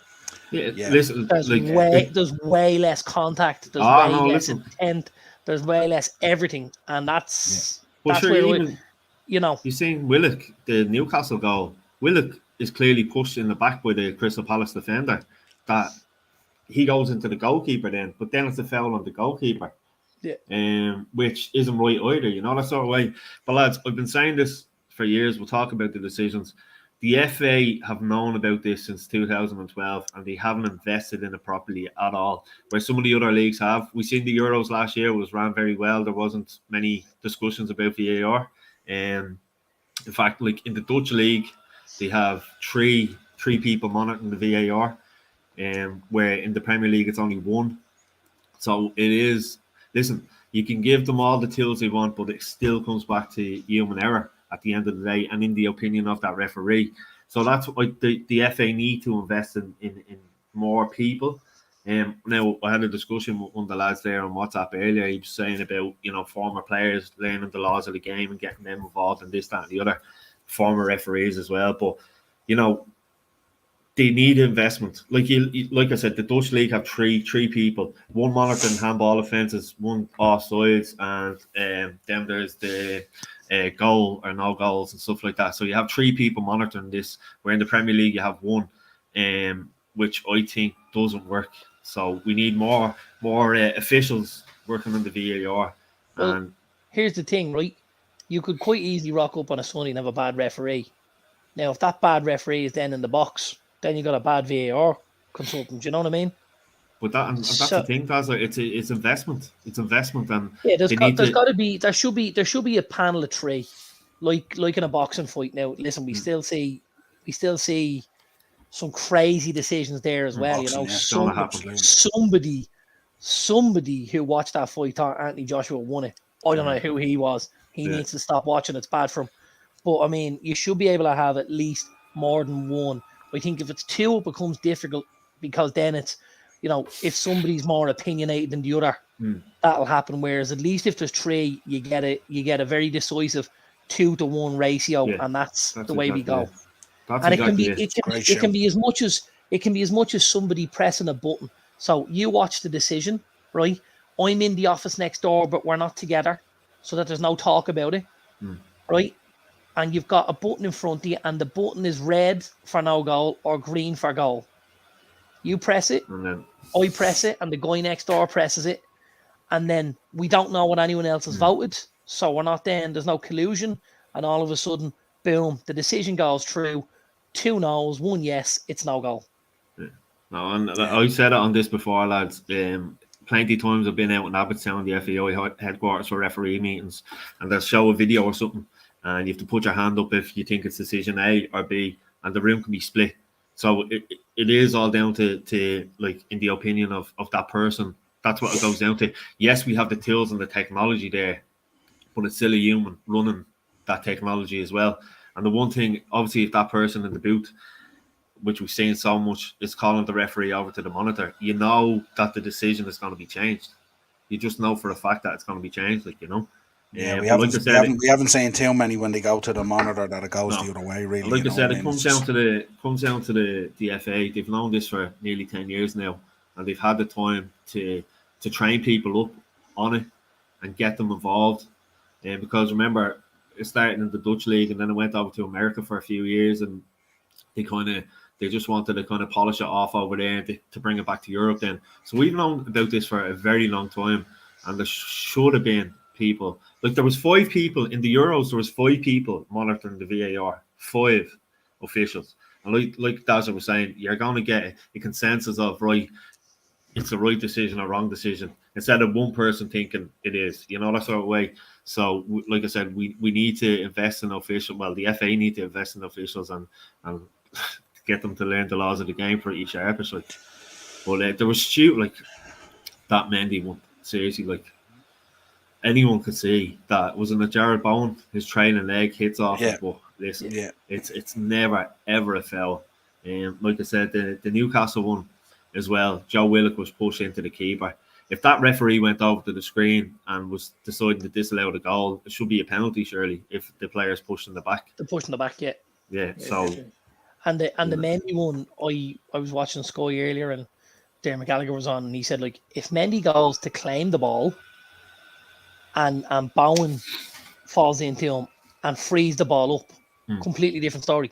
Yeah. Listen, There's way less contact. There's way less intent. There's way less everything, and that's sure, where you've seen Willock, the Newcastle goal. Willock is clearly pushed in the back by the Crystal Palace defender. That he goes into the goalkeeper then, but then it's a foul on the goalkeeper. Yeah. Which isn't right either, that sort of way. But lads, I've been saying this for years. We'll talk about the decisions. The FA have known about this since 2012, and they haven't invested in it properly at all. Where some of the other leagues have. We seen the Euros last year was ran very well. There wasn't many discussions about VAR. In fact, like in the Dutch league, they have three people monitoring the VAR, where in the Premier League it's only one. So it is. Listen, you can give them all the tools they want, but it still comes back to human error at the end of the day, and in the opinion of that referee. So that's what the FA need to invest in more people. Now, I had a discussion with one of the lads there on WhatsApp earlier. He was saying about, former players learning the laws of the game and getting them involved in this, that, and the other. Former referees as well. But, they need investment. Like I said, the Dutch league have three people. One monitoring handball offences, one offsides, and then there's the goal or no goals and stuff like that. So you have three people monitoring this, where in the Premier League you have one, which I think doesn't work. So we need more officials working on the VAR. Well, and here's the thing, right? You could quite easily rock up on a Sunday and have a bad referee. Now, if that bad referee is then in the box, then you got a bad VAR consultant. You know what I mean? But that's the thing, Tazza. It's investment. It's investment, and there should be a panel of three, like in a boxing fight. Now, listen, we still see some crazy decisions there as well. Boxing, Somebody who watched that fight thought Anthony Joshua won it. I don't know who he was. He needs to stop watching. It's bad for him. But I mean, you should be able to have at least more than one. I think if it's two, it becomes difficult, because then it's, if somebody's more opinionated than the other, that'll happen. Whereas at least if there's three, you get a very decisive 2-to-1 ratio, and that's the way we go. And it can be as much as somebody pressing a button. So you watch the decision, right? I'm in the office next door, but we're not together, so that there's no talk about it, right? And you've got a button in front of you, and the button is red for no goal or green for goal. You press it, I press it, and the guy next door presses it, and then we don't know what anyone else has voted, so we're not then, there's no collusion, and all of a sudden, boom, the decision goes through, 2 no's, 1 yes, it's no goal. Yeah. No, and I said it on this before, lads. Plenty of times I've been out in Abbottstown, the FAI headquarters, for referee meetings, and they'll show a video or something, and you have to put your hand up if you think it's decision A or B, and the room can be split. So it is all down to like, in the opinion of that person. That's what it goes down to. Yes, we have the tools and the technology there, but it's still a human running that technology as well. And the one thing, obviously, if that person in the booth, which we've seen so much, is calling the referee over to the monitor, you know that the decision is going to be changed. You just know for a fact that it's going to be changed, Yeah, we haven't seen too many when they go to the monitor that it goes the other way, really. Like I said, it comes down to the FA. They've known this for nearly 10 years now, and they've had the time to train people up on it and get them involved. Because remember, it started in the Dutch league, and then it went over to America for a few years, and they just wanted to kind of polish it off over there to bring it back to Europe then. So we've known about this for a very long time, and there should have been people. Like, there was 5 people in the Euros, there was 5 people monitoring the VAR, 5 officials. And like Dazza was saying, you're going to get a consensus of, right, it's the right decision or wrong decision, instead of one person thinking it is, that sort of way. So, like I said, we need to invest in officials. Well, the FA need to invest in officials and get them to learn the laws of the game for each episode. But there was stupid, that Mendy one. Seriously, anyone could see that. Wasn't it Jared Bowen? His trailing leg hits off it, but listen, it's never ever a foul. Like I said, the Newcastle one, as well. Joe Willock was pushed into the keeper. If that referee went over to the screen and was deciding to disallow the goal, it should be a penalty, surely, if the player's pushed in the back. The push in the back, yeah. Yeah, so... And the Mendy one, I was watching Sky earlier, and Darren Gallagher was on, and he said, like, if Mendy goes to claim the ball and Bowen falls into him and frees the ball up, completely different story.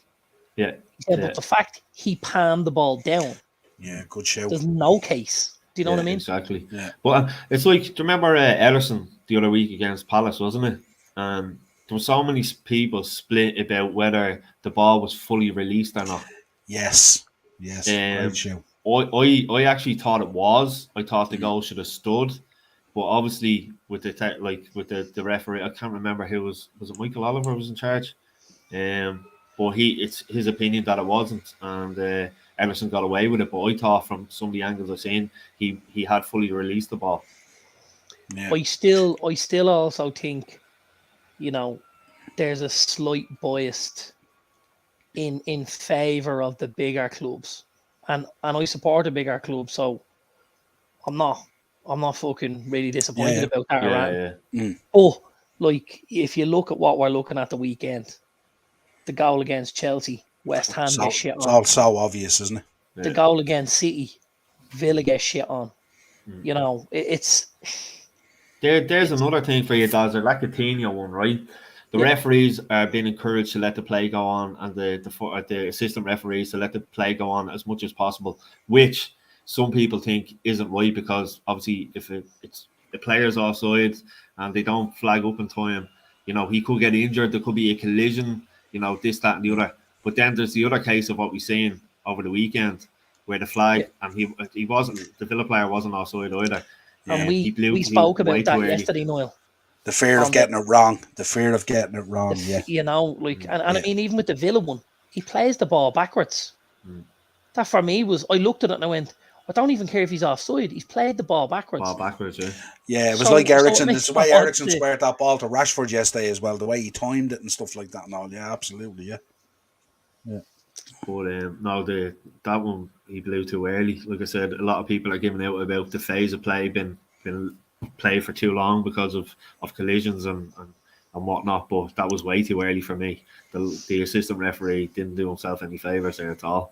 Yeah. He said, but the fact he palmed the ball down, good show. there's no case. Do you know what I mean? Exactly. Yeah. But it's like, do you remember Ederson the other week against Palace, wasn't it? And there were so many people split about whether the ball was fully released or not. Yes. Great show. I actually thought it was. I thought the goal should have stood, but obviously with the referee, I can't remember who was it Michael Oliver was in charge, but it's his opinion that it wasn't, and Emerson got away with it. But I thought from some of the angles I've seen, he had fully released the ball. Yeah. I still also think, there's a slight bias in favor of the bigger clubs, and I support the bigger clubs, so I'm not fucking really disappointed about that. But like, if you look at what we're looking at the weekend, the goal against Chelsea, West Ham gets shit on. It's all so obvious, isn't it? The goal against City, Villa gets shit on. It's there's another thing for you, Daz. Like a Coutinho one, right? The referees are being encouraged to let the play go on, and the assistant referees to let the play go on as much as possible, which some people think isn't right, because obviously if it's the player's offside and they don't flag up in time, he could get injured. There could be a collision, this, that, and the other. But then there's the other case of what we've seen over the weekend, where the flag and he wasn't, the Villa player wasn't offside either. And we spoke about that yesterday, Niall. The fear of getting it wrong. And I mean, even with the Villa one, he plays the ball backwards. That for me was, I looked at it and I went, I don't even care if he's offside. He's played the ball backwards. Yeah, it was like Ericsson. It's the way Ericsson squared that ball to Rashford yesterday as well. The way he timed it and stuff like that and all. Yeah, absolutely. Yeah. But that one he blew too early. Like I said, a lot of people are giving out about the phase of play been played for too long because of collisions and whatnot. But that was way too early for me. The assistant referee didn't do himself any favours there at all.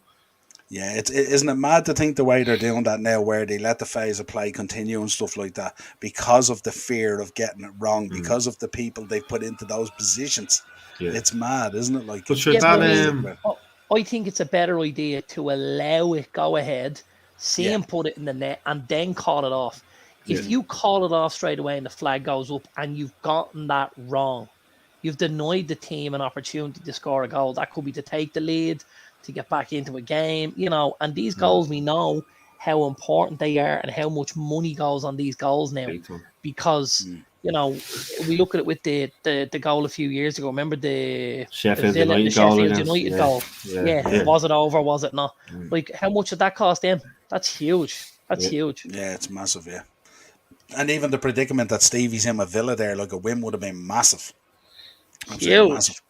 Yeah, isn't it mad to think the way they're doing that now, where they let the phase of play continue and stuff like that, because of the fear of getting it wrong, because of the people they've put into those positions. Yeah. It's mad, isn't it? Like, but sure, I think it's a better idea to allow it go ahead, see him put it in the net, and then call it off. If you call it off straight away and the flag goes up and you've gotten that wrong, you've denied the team an opportunity to score a goal. That could be to take the lead, to get back into a game, and these goals, we know how important they are and how much money goes on these goals now, because we look at it with the goal a few years ago. Remember the Sheffield United goal? Yeah. Was it over? Was it not? Like, how much did that cost them? That's huge. Huge. Yeah, it's massive. Yeah, and even the predicament that Stevie's in with Villa there, like, a win would have been massive. Huge. Massive.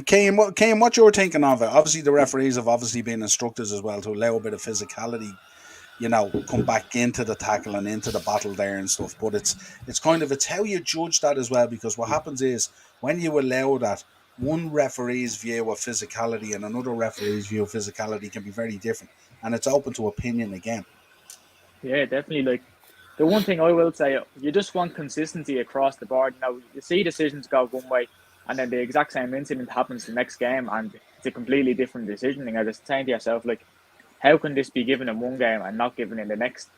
Kane, what you're thinking of it? Obviously, the referees have obviously been instructed as well to allow a bit of physicality, come back into the tackle and into the battle there and stuff. But it's how you judge that as well, because what happens is when you allow that, one referee's view of physicality and another referee's view of physicality can be very different, and it's open to opinion again. Yeah, definitely. Like, the one thing I will say, you just want consistency across the board. Now, you see decisions go one way, and then the exact same incident happens the next game, and it's a completely different decision. And you're just saying to yourself, like, how can this be given in one game and not given in the next?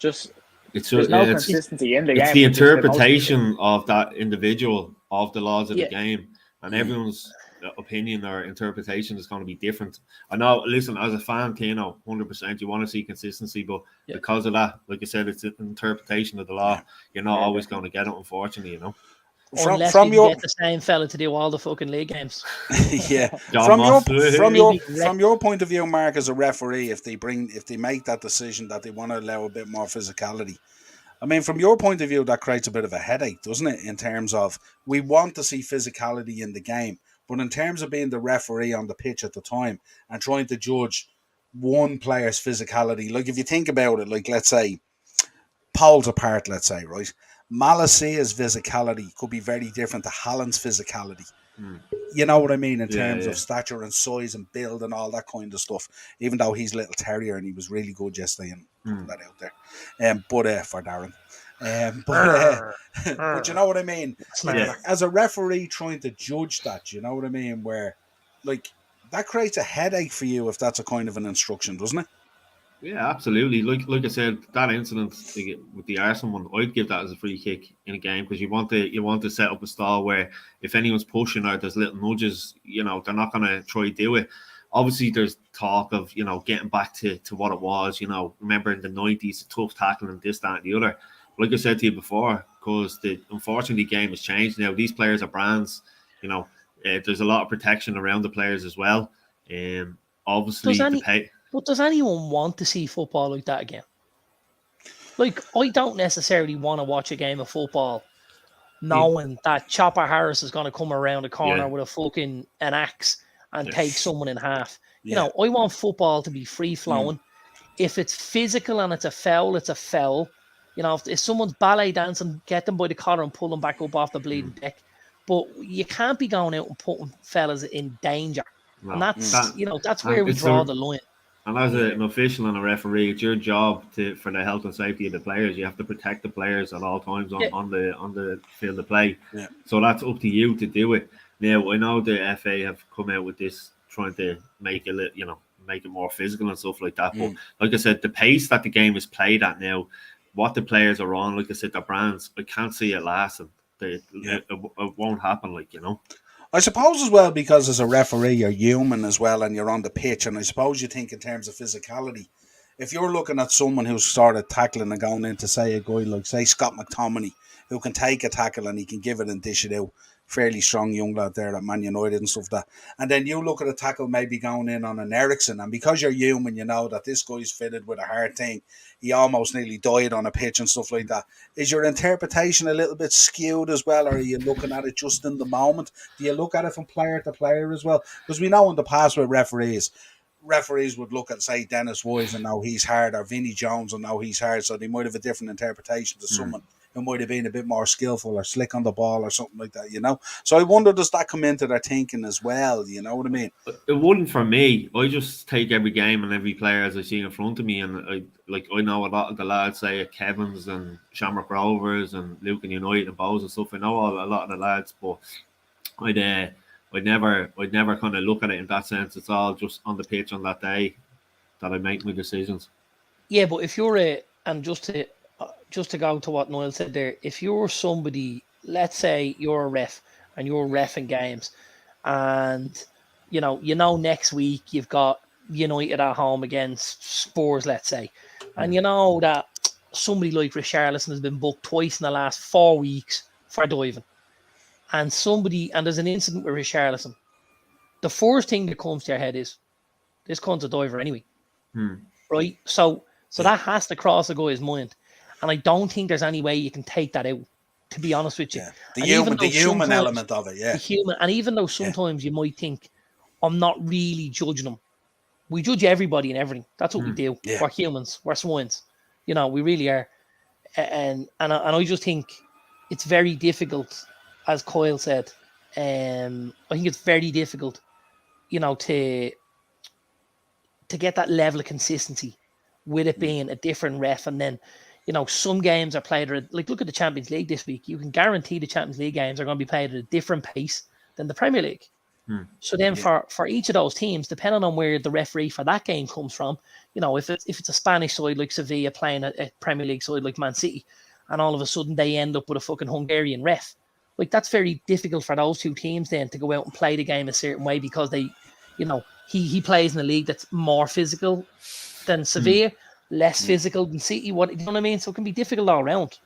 There's no consistency in the game. It's the interpretation of that individual of the laws of the game, and everyone's opinion or interpretation is going to be different. I know, listen, as a fan, 100% you want to see consistency, but because of that, like I said, it's an interpretation of the law. You're not always going to get it, unfortunately, Unless you get the same fella to do all the fucking league games. Yeah. From your point of view, Mark, as a referee, if they make that decision that they want to allow a bit more physicality, I mean, from your point of view, that creates a bit of a headache, doesn't it? In terms of, we want to see physicality in the game, but in terms of being the referee on the pitch at the time and trying to judge one player's physicality. Like if you think about it, like let's say poles apart, let's say, right? Malacia's physicality could be very different to Haaland's physicality. You know what I mean in terms of stature and size and build and all that kind of stuff. Even though he's a little terrier and he was really good yesterday, and putting that out there. But for Darren. But you know what I mean? Like, as a referee trying to judge that, you know what I mean? Where, like, that creates a headache for you if that's a kind of an instruction, doesn't it? Yeah, absolutely. Like I said, that incident with the Arsenal one, I'd give that as a free kick in a game because you want to set up a style where if anyone's pushing or there's little nudges, they're not going to try to do it. Obviously, there's talk of getting back to what it was. Remember in the 90s, tough tackling, this, that, and the other. Like I said to you before, because unfortunately the game has changed now. These players are brands. There's a lot of protection around the players as well. Obviously, But does anyone want to see football like that again? Like, I don't necessarily want to watch a game of football knowing that Chopper Harris is going to come around the corner with an axe and take someone in half. I want football to be free-flowing. If it's physical and it's a foul, it's a foul. If someone's ballet dancing, get them by the collar and pull them back up off the bleeding deck. But you can't be going out and putting fellas in danger. No, and that's where we draw the line. And as an official and a referee, it's your job for the health and safety of the players. You have to protect the players at all times on the field of play. Yeah. So that's up to you to do it. Now, I know the FA have come out with this, trying to make it, make it more physical and stuff like that. But like I said, the pace that the game is played at now, what the players are on, like I said, the brands, I can't see it lasting. It won't happen, I suppose as well, because as a referee, you're human as well and you're on the pitch. And I suppose you think in terms of physicality, if you're looking at someone who's started tackling and going into, say, a guy like, say, Scott McTominay, who can take a tackle and he can give it and dish it out, fairly strong young lad there at Man United and stuff like that. And then you look at a tackle maybe going in on an Eriksen, and because you're human, you know that this guy's fitted with a heart thing. He almost nearly died on a pitch and stuff like that. Is your interpretation a little bit skewed as well, or are you looking at it just in the moment? Do you look at it from player to player as well? Because we know in the past with referees would look at, say, Dennis Wise and know he's hard, or Vinnie Jones and know he's hard, so they might have a different interpretation to someone who might have been a bit more skillful or slick on the ball or something like that, So I wonder, does that come into their thinking as well? You know what I mean? It wouldn't for me. I just take every game and every player as I see in front of me, and I know a lot of the lads, say at Kevin's and Shamrock Rovers and Lucan United and Bows and stuff. I know a lot of the lads, but I'd never kind of look at it in that sense. It's all just on the pitch on that day that I make my decisions. Yeah, but if you're just to go to what Niall said there, if you're somebody, let's say you're a ref and you're reffing games, and next week you've got United at home against Spurs, let's say, and you know that somebody like Richarlison has been booked twice in the last 4 weeks for diving, and there's an incident with Richarlison, the first thing that comes to your head is, this cunt's a diver anyway, right? So that has to cross a guy's mind. And I don't think there's any way you can take that out, to be honest with you. Yeah. The human element of it, The human, and even though sometimes you might think, I'm not really judging them. We judge everybody and everything. That's what we do. Yeah. We're humans. We're swines. We really are. And I just think it's very difficult, as Kyle said. I think it's very difficult, to get that level of consistency with it being a different ref. And then, some games are played like, look at the Champions League this week. You can guarantee the Champions League games are going to be played at a different pace than the Premier League. So then for each of those teams, depending on where the referee for that game comes from, if it's a Spanish side like Sevilla playing a Premier League side like Man City, and all of a sudden they end up with a fucking Hungarian ref, like, that's very difficult for those two teams then to go out and play the game a certain way, because they, he plays in a league that's more physical than Sevilla, less physical than City. You know what I mean? So it can be difficult all around.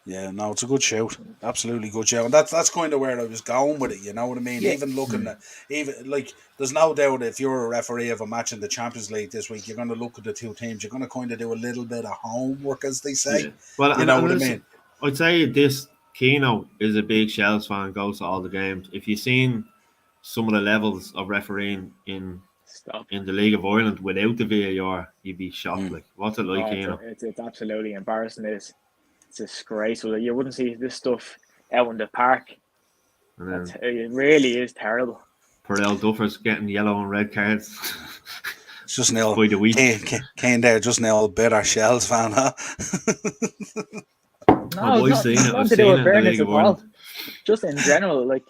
Yeah, no, it's a good shout. Absolutely good shout. And that's kind of where I was going with it, you know what I mean? Yeah. Even looking at, there's no doubt if you're a referee of a match in the Champions League this week, you're going to look at the two teams. You're going to kind of do a little bit of homework, as they say. Yeah. Well, you know what I mean? I'd say this, Keno is a big Shells fan, goes to all the games. If you've seen some of the levels of refereeing in Stop. in the League of Ireland without the VAR, you'd be shocked. Mm. Like, what's it like, Oh, you know? it's absolutely embarrassing. It's disgraceful. You wouldn't see this stuff out in the park. And then It really is terrible. Perel Duffer's getting yellow and red cards. It's just nil. By the week. Kane there, just nil bitter shells fan, huh? No, I've it's seen it. nothing I've to do seen with it in the fairness League at of all. Ireland. Just in general, like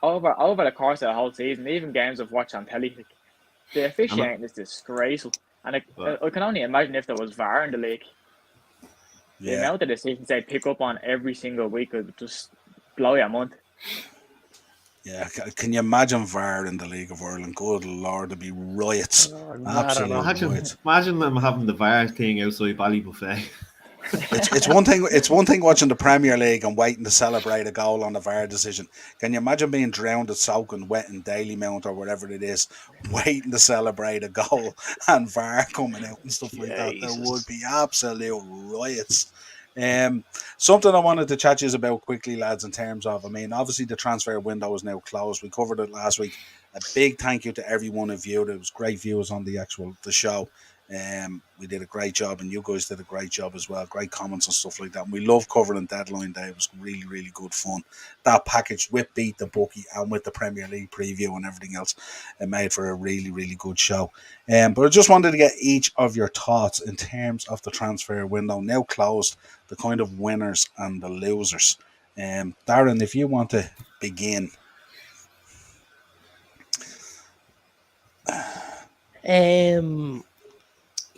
over the course of the whole season, even games I've watched on telly, like, the officiating is disgraceful. And I can only imagine if there was VAR in the league, the Yeah. amount of decisions they pick up on every single week would just blow your mind. Yeah, can you imagine VAR in the League of Ireland? Good Lord, there'd be riots. Absolute riots. Imagine them having the VAR thing outside Ballybuffet. It's one thing. It's one thing watching the Premier League and waiting to celebrate a goal on a VAR decision. Can you imagine being drowned at soaking wet in Dalymount or whatever it is, waiting to celebrate a goal and VAR coming out and stuff like that? There would be absolute riots. Something I wanted to chat to you about quickly, lads, in terms of, I mean, obviously the transfer window is now closed. We covered it last week. A big thank you to everyone who viewed. It was great views on the show. We did a great job, and you guys did a great job as well. Great comments and stuff like that. And we love covering Deadline Day. It was really, really good fun. That package with Beat the Bookie and with the Premier League preview and everything else, it made for a really, really good show. But I just wanted to get each of your thoughts in terms of the transfer window now closed, the kind of winners and the losers. Darren, if you want to begin.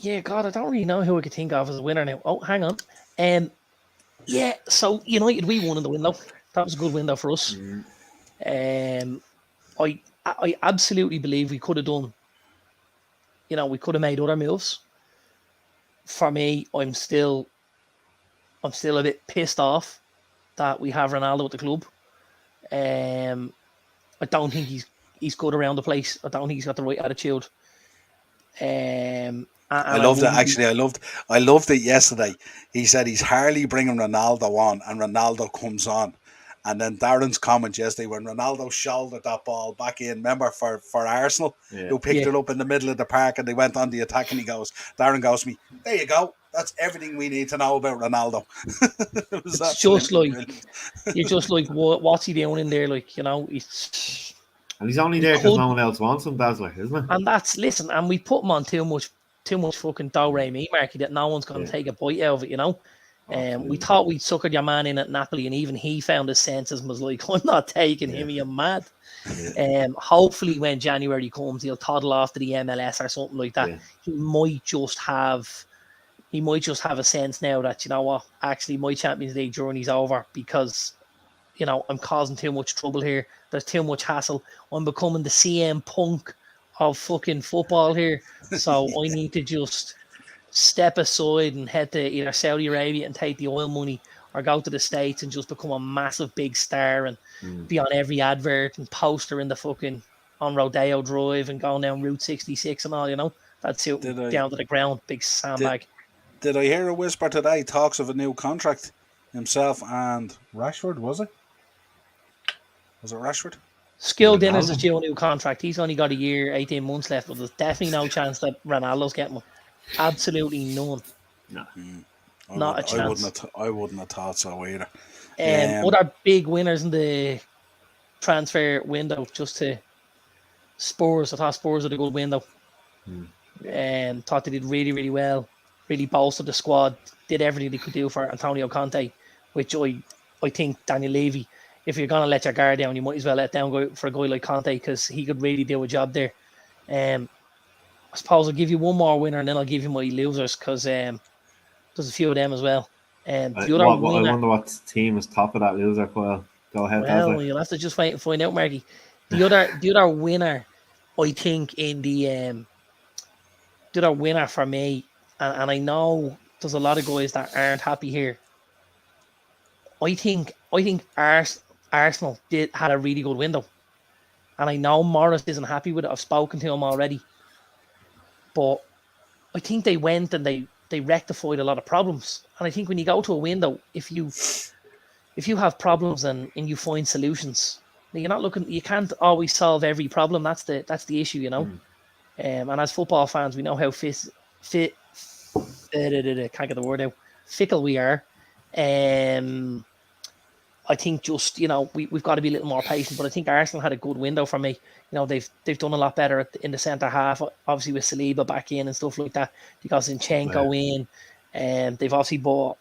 Yeah, God, I don't really know who I could think of as a winner now. Oh, hang on. Yeah, so United, we won in the window. That was a good window for us. I absolutely believe we could have done. We could have made other moves. For me, I'm still a bit pissed off that we have Ronaldo at the club. I don't think he's good around the place. I don't think he's got the right attitude. I loved it. Actually, I loved it yesterday. He said he's hardly bringing Ronaldo on, and Ronaldo comes on. And then Darren's comment yesterday when Ronaldo shouldered that ball back in, remember, for Arsenal, who picked it up in the middle of the park and they went on the attack, and Darren goes to me, there you go. That's everything we need to know about Ronaldo. It's just like, you're just like, what's he doing in there? Like, he's... And he's only there because no one else wants him, Dazzler, isn't it? And and we put him on too much fucking do-re-mi marky that no one's going to take a bite out of it, we thought we'd suckered your man in at Napoli, and even he found his senses and was like, I'm not taking him, you're mad. Hopefully when January comes, he'll toddle off to the MLS or something like that. He might just have a sense now that, actually my Champions League journey's over because, I'm causing too much trouble here. There's too much hassle. I'm becoming the CM Punk of fucking football here. So I need to just step aside and head to either Saudi Arabia and take the oil money, or go to the States and just become a massive big star and be on every advert and poster in the fucking on Rodeo Drive and going down Route 66 and all, That's it, down to the ground, big sandbag. Did I hear a whisper today, talks of a new contract? Himself and Rashford, was it? Was it Rashford? Skill Dinners is due a new contract. He's only got a year, 18 months left, but there's definitely no chance that Ronaldo's getting one. Absolutely none. No. Not a chance. I wouldn't have thought so either. Other big winners in the transfer window, just to Spurs. I thought Spurs had a good window. Thought they did really, really well. Really bolstered the squad. Did everything they could do for Antonio Conte, which I think Daniel Levy, if you're going to let your guard down, you might as well let down for a guy like Conte, because he could really do a job there. I suppose I'll give you one more winner and then I'll give you my losers, because there's a few of them as well. I wonder what team is top of that loser pile. Go ahead. Well, you'll have to just wait and find out, Marky. The other winner, I think, the other winner for me, and I know there's a lot of guys that aren't happy here. I think Arsenal had a really good window, and I know Morris isn't happy with it. I've spoken to him already, but I think they went and they rectified a lot of problems. And I think when you go to a window, if you have problems and you find solutions, you're not looking. You can't always solve every problem. That's the issue, And as football fans, we know how can't get the word out, fickle we are. I think just, we've got to be a little more patient. But I think Arsenal had a good window for me. They've done a lot better in the centre half, obviously with Saliba back in and stuff like that. They got Zinchenko in, and they've obviously bought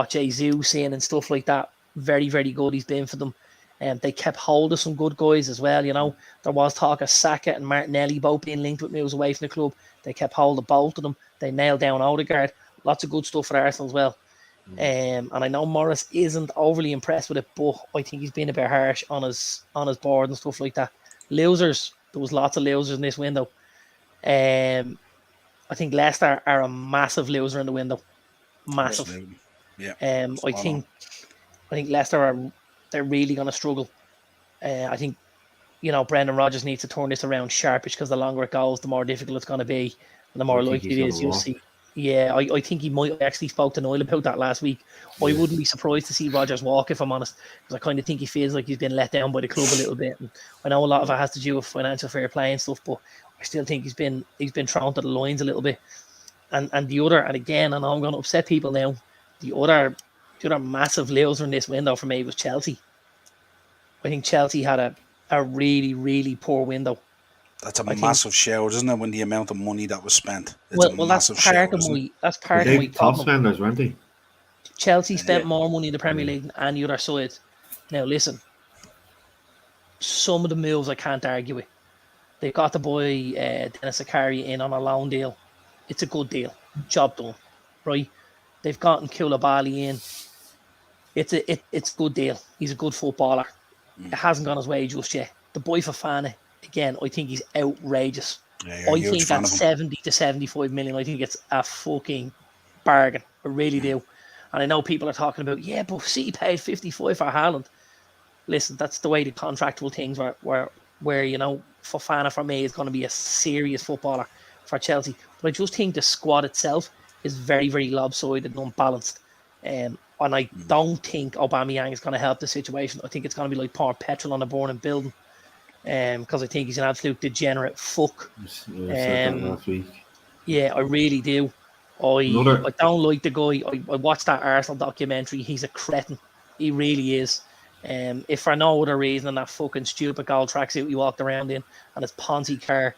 Jesus in and stuff like that. Very, very good he's been for them. And they kept hold of some good guys as well. There was talk of Saka and Martinelli both being linked with moves away from the club. They kept hold of both of them. They nailed down Odegaard. Lots of good stuff for Arsenal as well. And I know Morris isn't overly impressed with it, but I think he's been a bit harsh on his board and stuff like that. Losers, there was lots of losers in this window. I think Leicester are a massive loser in the window, massive. Absolutely. Yeah. I think Leicester they're really going to struggle. I think Brendan Rodgers needs to turn this around sharpish, because the longer it goes, the more difficult it's going to be, and the more likely it is you'll see. Yeah, I think he might. I actually spoke to Niall about that last week. I wouldn't be surprised to see Rodgers walk, if I'm honest, because I kind of think he feels like he's been let down by the club a little bit. And I know a lot of it has to do with financial fair play and stuff, but I still think he's been thrown to the lines a little bit. And again, I know I'm going to upset people now, the other massive loser in this window for me was Chelsea. I think Chelsea had a really, really poor window. That's a massive shout, isn't it? When the amount of money that was spent, that's part of my top spenders, weren't they? Chelsea spent more money in the Premier League than any other side. Now listen, some of the moves I can't argue with. They got the boy Dennis Akari in on a loan deal. It's a good deal. Job done, right? They've gotten Koulibaly in. It's a good deal. He's a good footballer. It hasn't gone his way just yet. The boy Fofana, again, I think he's outrageous. I think at 70 to 75 million, I think it's a fucking bargain. I really do. And I know people are talking about, but City paid 55 for Haaland. Listen, that's the way the contractual things where Fofana for me is going to be a serious footballer for Chelsea. But I just think the squad itself is very, very lopsided and unbalanced. And I don't think Aubameyang is going to help the situation. I think it's going to be like pouring petrol on a burning building. Because I think he's an absolute degenerate fuck. Last week. Yeah, I really do. I don't like the guy. I watched that Arsenal documentary. He's a cretin. He really is. If for no other reason than that fucking stupid gold tracksuit he walked around in and his Ponzi car,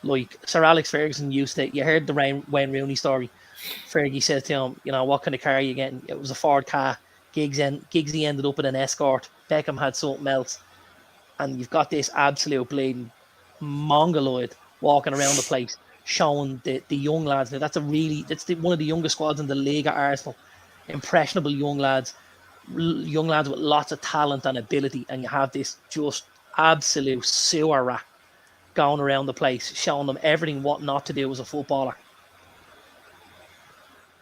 like Sir Alex Ferguson used to. You heard the Wayne Rooney story. Fergie says to him, what kind of car are you getting? It was a Ford car. Giggsy ended up in an Escort. Beckham had something else. And you've got this absolute bleeding mongoloid walking around the place, showing the young lads. Now that's one of the youngest squads in the league at Arsenal. Impressionable young lads with lots of talent and ability, and you have this just absolute sewer rat going around the place, showing them everything what not to do as a footballer.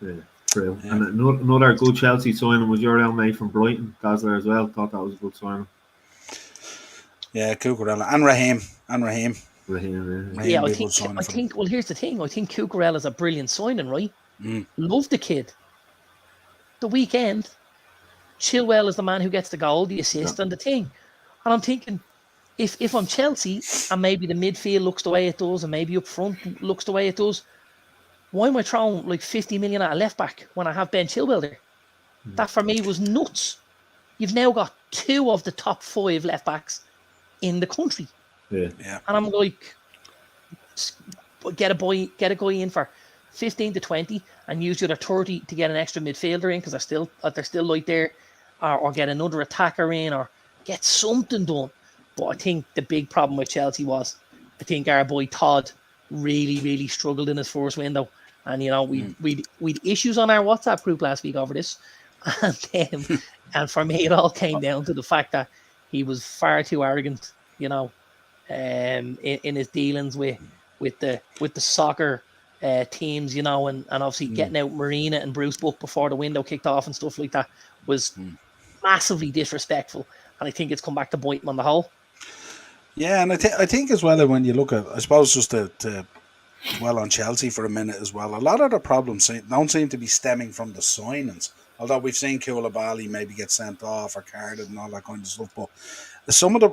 Yeah, true. Yeah. And another good Chelsea signing was your old mate from Brighton, Dazzler, as well. Thought that was a good signing. Yeah, Cucurella and Raheem. Yeah, I think. Well, here's the thing. I think Cucurella is a brilliant signing, right? Love the kid. The weekend, Chilwell is the man who gets the goal, the assist, and the thing. And I'm thinking, if I'm Chelsea and maybe the midfield looks the way it does, and maybe up front looks the way it does, why am I throwing like 50 million at a left back when I have Ben Chilwell there? That for me was nuts. You've now got 2 of the top 5 left backs in the country. Yeah. And I'm like, get a guy in for 15 to 20 and use your 30 to get an extra midfielder in because they're still like there, or get another attacker in, or get something done. But I think the big problem with Chelsea was, I think our boy Todd really, really struggled in his first window. And we'd issues on our WhatsApp group last week over this, and for me it all came down to the fact that he was far too arrogant, in his dealings with the soccer teams, and obviously getting out Marina and Bruce Buck before the window kicked off and stuff like that was massively disrespectful. And I think it's come back to bite him on the whole. Yeah, and I think as well, when you look at, I suppose, just to dwell on Chelsea for a minute as well, a lot of the problems don't seem to be stemming from the signings. Although we've seen Koulibaly maybe get sent off or carded and all that kind of stuff, but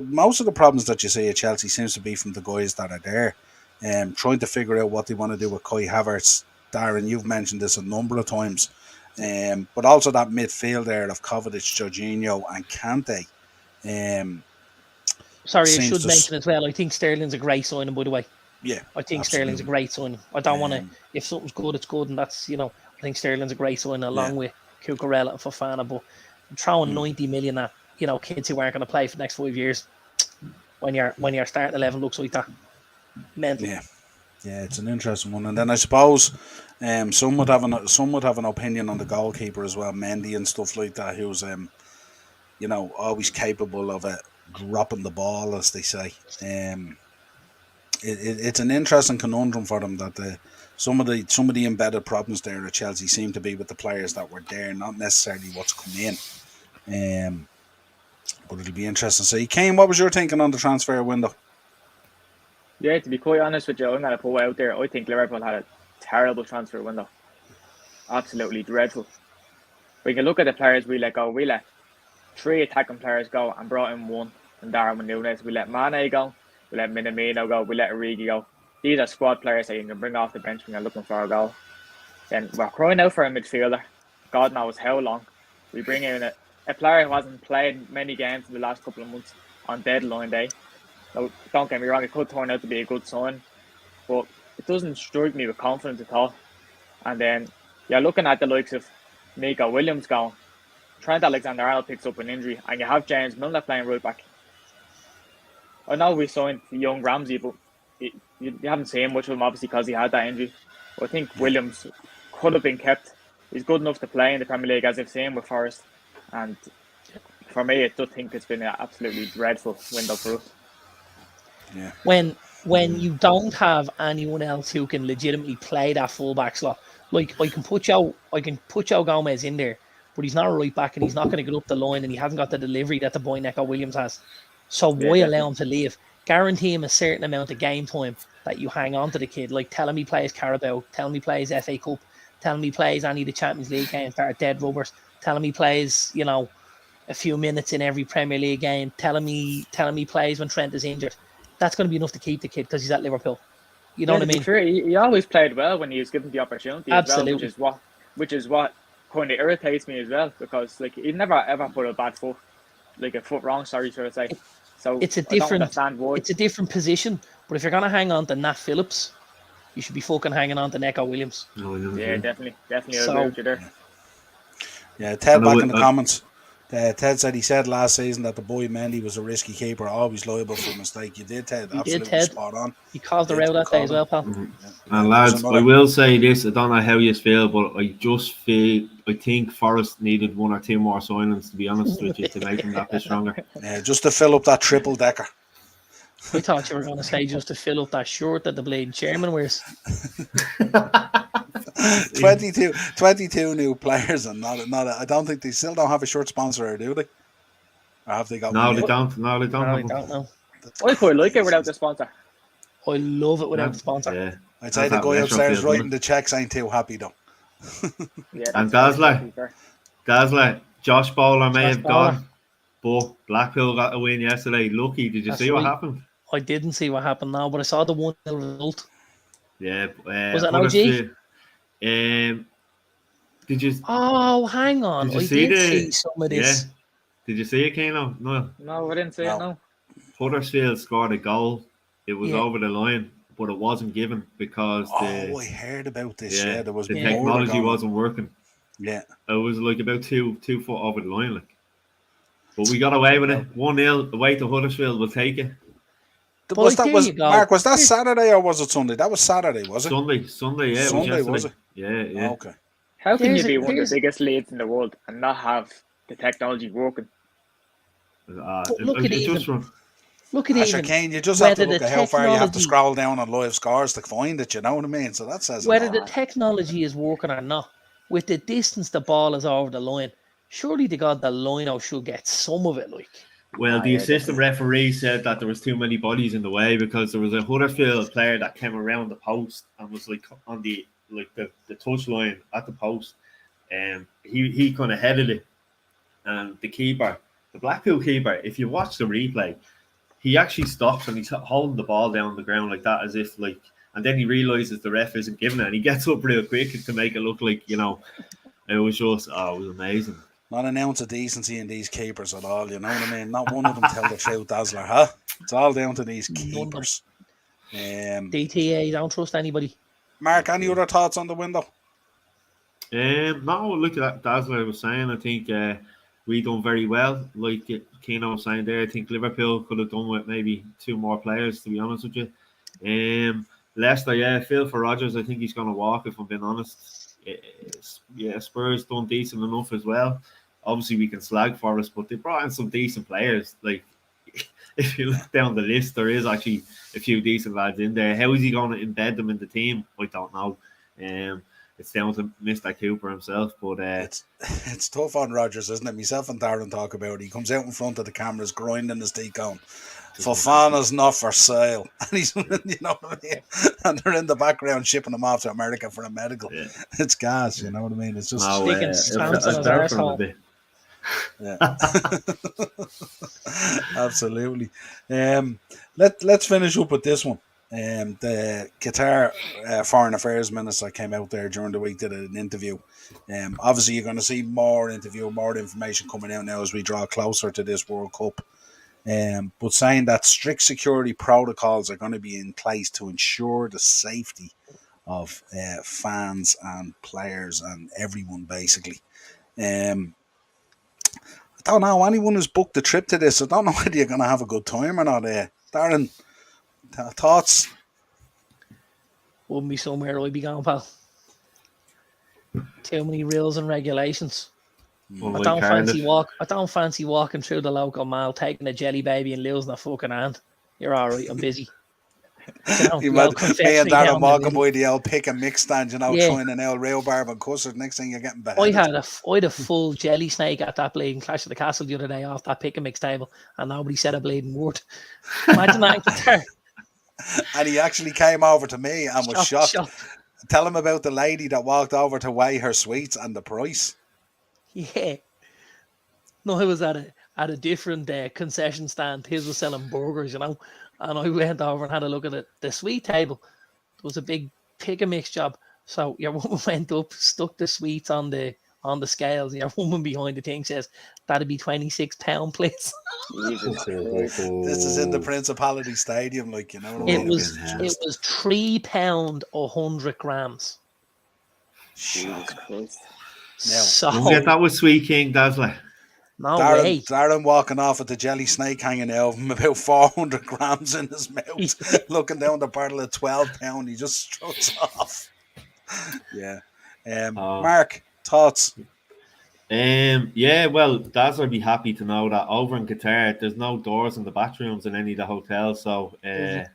most of the problems that you see at Chelsea seems to be from the guys that are there. trying to figure out what they want to do with Kai Havertz. Darren, you've mentioned this a number of times. But also that midfield there of Kovacic, Jorginho, and Kante. Sorry, I seems should to mention as well. I think Sterling's a great signing, by the way. Yeah, I think absolutely. Sterling's a great signing. I don't want to. Um, If something's good, it's good, and that's I think Sterling's a great signing along Yeah. with Cucurella and Fofana. But throwing 90 million at kids who aren't going to play for the next 5 years when your starting 11 looks like that, mental. Yeah, it's an interesting one. And then I suppose some would have an opinion on the goalkeeper as well, Mendy and stuff like that, who's always capable of dropping the ball, as they say. It's an interesting conundrum for them that some of the embedded problems there at Chelsea seem to be with the players that were there, not necessarily what's come in. But it'll be interesting to see. Kane, what was your thinking on the transfer window? Yeah, to be quite honest with you, I'm going to put out there, I think Liverpool had a terrible transfer window. Absolutely dreadful. We can look at the players we let go. We let 3 attacking players go and brought in 1 and Darwin Núñez. We let Mane go. We let Minamino go. We let Origi go. These are squad players that you can bring off the bench when you're looking for a goal. Then we're crying out for a midfielder. God knows how long. We bring in a player who hasn't played many games in the last couple of months on deadline day. So don't get me wrong, it could turn out to be a good sign, but it doesn't strike me with confidence at all. And then you're looking at the likes of Nico Williams going, Trent Alexander-Arnold picks up an injury, and you have James Milner playing right back. I know we signed young Ramsey, but you haven't seen much of him obviously because he had that injury. But I think Williams could have been kept. He's good enough to play in the Premier League, as I've seen with Forest. And for me, I do think it's been an absolutely dreadful window for us. Yeah. When you don't have anyone else who can legitimately play that fullback slot, like I can put Joe Gomez in there, but he's not a right back and he's not going to get up the line and he hasn't got the delivery that the boy Neco Williams has. So why allow him to leave? Guarantee him a certain amount of game time that you hang on to the kid. Like tell him he plays Carabao, tell him he plays FA Cup, tell him he plays any of the Champions League games that are dead rubbers, tell him he plays, a few minutes in every Premier League game, tell him he plays when Trent is injured. That's going to be enough to keep the kid because he's at Liverpool. You know what I mean? Sure, he always played well when he was given the opportunity. Absolutely. As well, which is what kind of irritates me as well, because like he never ever put a bad foot, like a foot wrong. Sorry, should I say? So it's a I don't understand why. It's a different position, but if you're going to hang on to Nat Phillips, you should be fucking hanging on to Neco Williams. Yeah, definitely. So, agree with you there. Yeah, Ted back in the comments. Ted said he said last season that the boy Mendy was a risky keeper, always liable for a mistake. You did, Ted. Absolutely spot on. He called the route that day as well, pal. Mm-hmm. And lads, I will say this, I don't know how you feel, but I think Forest needed 1 or 2 more signings, to be honest with you, to make them that bit stronger. Yeah, just to fill up that triple decker. I thought you were going to say just to fill up that shirt that the bleeding chairman wears. 22 new players, and not. I don't think they still don't have a shirt sponsor, do they? Or have they got? No, one they yet? don't. No, they don't. I don't know. I quite like it without the sponsor. I love it without the sponsor. Yeah. I'd say the guy upstairs writing the checks ain't too happy though. Yeah, And Dazzler, Josh Bowler may have gone, but Blackpool got a win yesterday. Lucky, did you see what happened? I didn't see what happened now, but I saw the 1-0 result. Yeah. Was it an OG? Did you? Oh, hang on. I did see some of this. Yeah. Did you see it, Keno? No, I didn't see it. No. Huddersfield scored a goal. It was over the line, but it wasn't given because I heard about this. Yeah, there was the technology wasn't working. Yeah, it was like about 2 foot over the line, like. But we got away with it. 1-0 away to Huddersfield. We'll take it. Mark, was that Saturday or was it Sunday? That was Saturday, was it? Sunday, yeah. Sunday, was it? Yeah. Okay. How can you be one of the biggest leagues in the world and not have the technology working? Look at it. Kane, you just have to look at how far you have to scroll down on live scores to find it, you know what I mean? So that says whether the technology is working or not, with the distance the ball is over the line, surely the line should get some of it, like. Well, the assistant referee said that there was too many bodies in the way because there was a Huddersfield player that came around the post and was like on the touch line at the post, and he kind of headed it, and the keeper, the Blackpool keeper, if you watch the replay, he actually stops and he's holding the ball down the ground like that, as if like, and then he realizes the ref isn't giving it, and he gets up real quick to make it look like, you know, it was just, it was amazing. Not an ounce of decency in these keepers at all, you know what I mean? Not one of them tell the truth, Dazzler, huh? It's all down to these keepers. DTA, don't trust anybody. Mark, any other thoughts on the window? No, look at that. Dazzler was saying, I think we done very well. Like Keno was saying there, I think Liverpool could have done with maybe 2 more players, to be honest with you. Leicester, yeah, Phil for Rodgers, I think he's going to walk, if I'm being honest. Yeah, Spurs done decent enough as well. Obviously, we can slag Forest, but they brought in some decent players. Like, if you look down the list, there is actually a few decent lads in there. How is he going to embed them in the team? I don't know. It's down to Mr. Cooper himself, but it's tough on Rodgers, isn't it? Myself and Darren talk about it. He comes out in front of the cameras, grinding his teeth on. Fofana's not for sale, and he's, you know what I mean. And they're in the background shipping him off to America for a medical. Yeah. It's gas, you know what I mean. It's just sticking stamps on his arsehole. Yeah, absolutely. Let's finish up with this one. The Qatar Foreign Affairs Minister came out there during the week, did an interview. Obviously, you're going to see more information coming out now as we draw closer to this World Cup. But saying that strict security protocols are going to be in place to ensure the safety of fans and players and everyone, basically. I don't know, anyone who's booked the trip to this, I don't know whether you're going to have a good time or not. Darren, thoughts? Wouldn't be somewhere I'd be going, pal. Too many rules and regulations. I don't fancy walking through the local mall, taking a jelly baby and losing a fucking hand. You're all right, I'm busy. You me and Darren walking by the old pick and mix stand, you know, trying an old rhubarb and custard. Next thing you're getting beheaded. I had a full jelly snake at that bleeding Clash of the Castle the other day off that pick and mix table, and nobody said a bleeding word. Imagine that. And he actually came over to me and was shocked. Tell him about the lady that walked over to weigh her sweets and the price. Yeah. No, I was at a different concession stand. His was selling burgers, you know. And I went over and had a look at it. The sweet table. There was a big pick and mix job. So your woman went up, stuck the sweets on the scales. Your woman behind the thing says, that'd be £26, please. This is in the Principality Stadium, like, you know. It was £3 100 grams. Jesus Christ. So don't get that with Sweet King, Dazzler. No way. Darren walking off with the jelly snake hanging out of him, about 400 grams in his mouth, looking down the barrel of £12. He just struts off. Yeah. Mark, thoughts? Yeah, well, Dazzler would be happy to know that over in Qatar, there's no doors in the bathrooms in any of the hotels. So, yeah,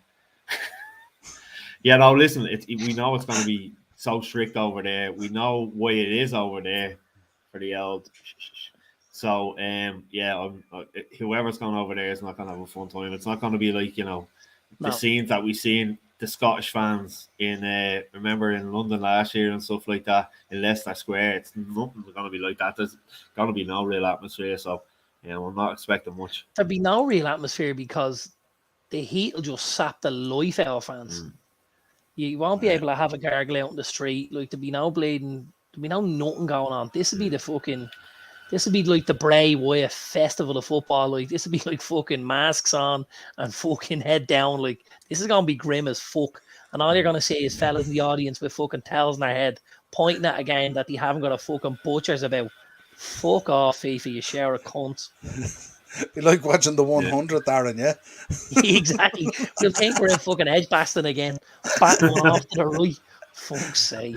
no, listen, we know it's going to be so strict over there. We know why it is over there for the old. So, whoever's going over there is not going to have a fun time. It's not going to be like, you know, the scenes that we seen the Scottish fans in, remember in London last year and stuff like that in Leicester Square. It's nothing going to be like that. There's going to be no real atmosphere. So, we're not expecting much. There'll be no real atmosphere because the heat will just sap the life out of fans. You won't be able to have a gargle out in the street. Like, there'll be no bleeding, there'll be no nothing going on. This would be this would be like the Bray Wyatt festival of football. Like, this would be like fucking masks on and fucking head down. Like, this is going to be grim as fuck. And all you're going to see is fellas in the audience with fucking towels in their head, pointing at a game that they haven't got a fucking butchers about. Fuck off, FIFA, you shower of cunts. Be like watching the 100, Darren, yeah? Exactly. You'll think we're in fucking Edgbaston again. Batting one off to the right. Fuck's sake.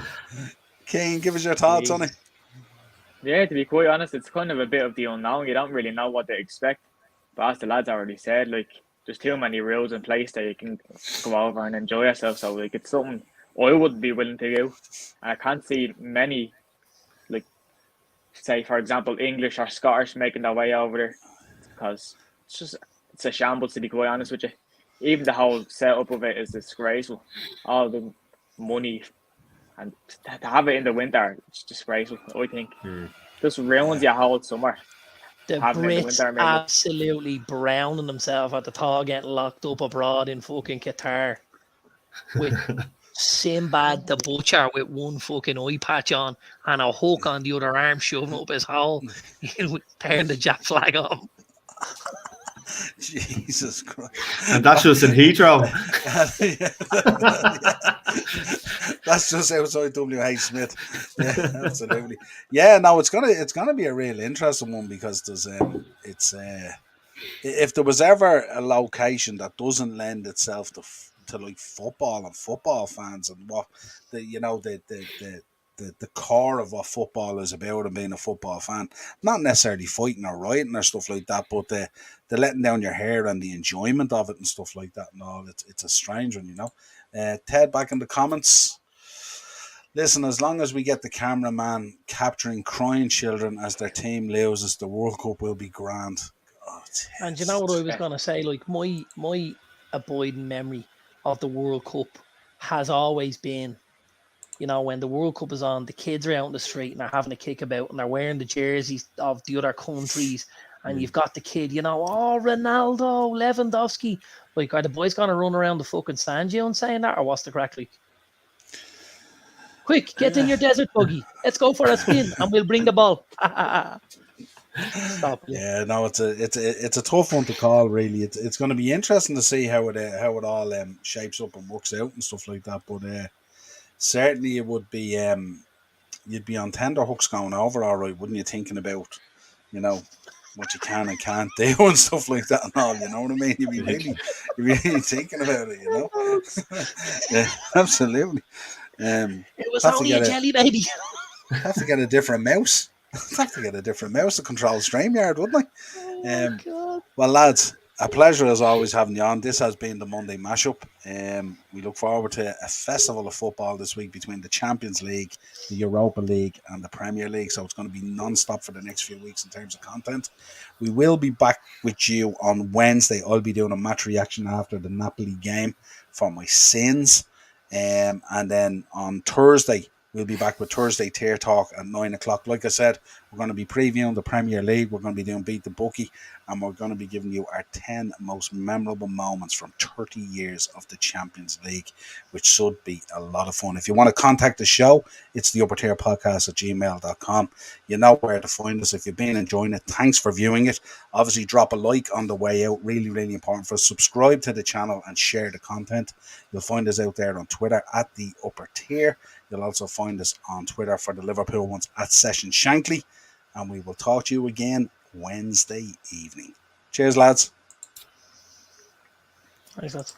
Kane, give us your thoughts on it. Yeah, to be quite honest, it's kind of a bit of the unknown. You don't really know what to expect. But as the lads already said, like, there's too many rules in place that you can go over and enjoy yourself. So, like, it's something I wouldn't be willing to do. And I can't see many, like, say, for example, English or Scottish making their way over there. Because it's a shambles, to be quite honest with you. Even the whole setup of it is disgraceful. All the money, and to have it in the winter, it's disgraceful, I think. Just ruins your whole summer. The having in the Brits winter, maybe. absolutely browning themselves at the thought getting locked up abroad in fucking Qatar with Sinbad the Butcher with one fucking eye patch on and a hook on the other arm shoving up his hole, tearing the Jack flag on. Jesus Christ. And that's just in Heathrow. That's just outside WH Smith. Yeah, absolutely. Yeah, no, it's gonna be a real interesting one because there's if there was ever a location that doesn't lend itself to like football and football fans and what the core of what football is about and being a football fan, not necessarily fighting or rioting or stuff like that, but the letting down your hair and the enjoyment of it and stuff like that and all. It's a strange one, Ted, back in the comments. Listen, as long as we get the cameraman capturing crying children as their team loses, the World Cup will be grand. Oh, and you know what I was going to say? Like, my abiding memory of the World Cup has always been, when the World Cup is on, the kids are out in the street and they're having a kick about and they're wearing the jerseys of the other countries. And you've got the kid, oh, Ronaldo, Lewandowski. Like, are the boys going to run around the fucking sand dunes saying that, or what's the crack like? Quick, get in your desert buggy. Let's go for a spin, and we'll bring the ball. Stop. Yeah, no, it's a tough one to call. Really, it's going to be interesting to see how it all shapes up and works out and stuff like that. But certainly, it would be you'd be on tender hooks going over, all right, wouldn't you? Thinking about what you can and can't do and stuff like that and all. You know what I mean? You'd be really thinking about it. Yeah, absolutely. It was only a jelly baby. Have to get a different mouse. Have to get a different mouse to control StreamYard, wouldn't I? Well, lads, a pleasure as always having you on. This has been the Monday Mashup. We look forward to a festival of football this week between the Champions League, the Europa League, and the Premier League. So it's going to be non-stop for the next few weeks in terms of content. We will be back with you on Wednesday. I'll be doing a match reaction after the Napoli game for my sins. And then on Thursday, we'll be back with Thursday Tier Talk at 9 o'clock. Like I said, we're going to be previewing the Premier League. We're going to be doing Beat the Bookie. And we're going to be giving you our 10 most memorable moments from 30 years of the Champions League, which should be a lot of fun. If you want to contact the show, it's the Upper Tier Podcast at gmail.com. You know where to find us. If you've been enjoying it, thanks for viewing it. Obviously, drop a like on the way out. Really, really important for us. Subscribe to the channel and share the content. You'll find us out there on Twitter at the Upper Tier. You'll also find us on Twitter for the Liverpool ones at Session Shankly. And we will talk to you again Wednesday evening. Cheers, lads. Thanks, lads.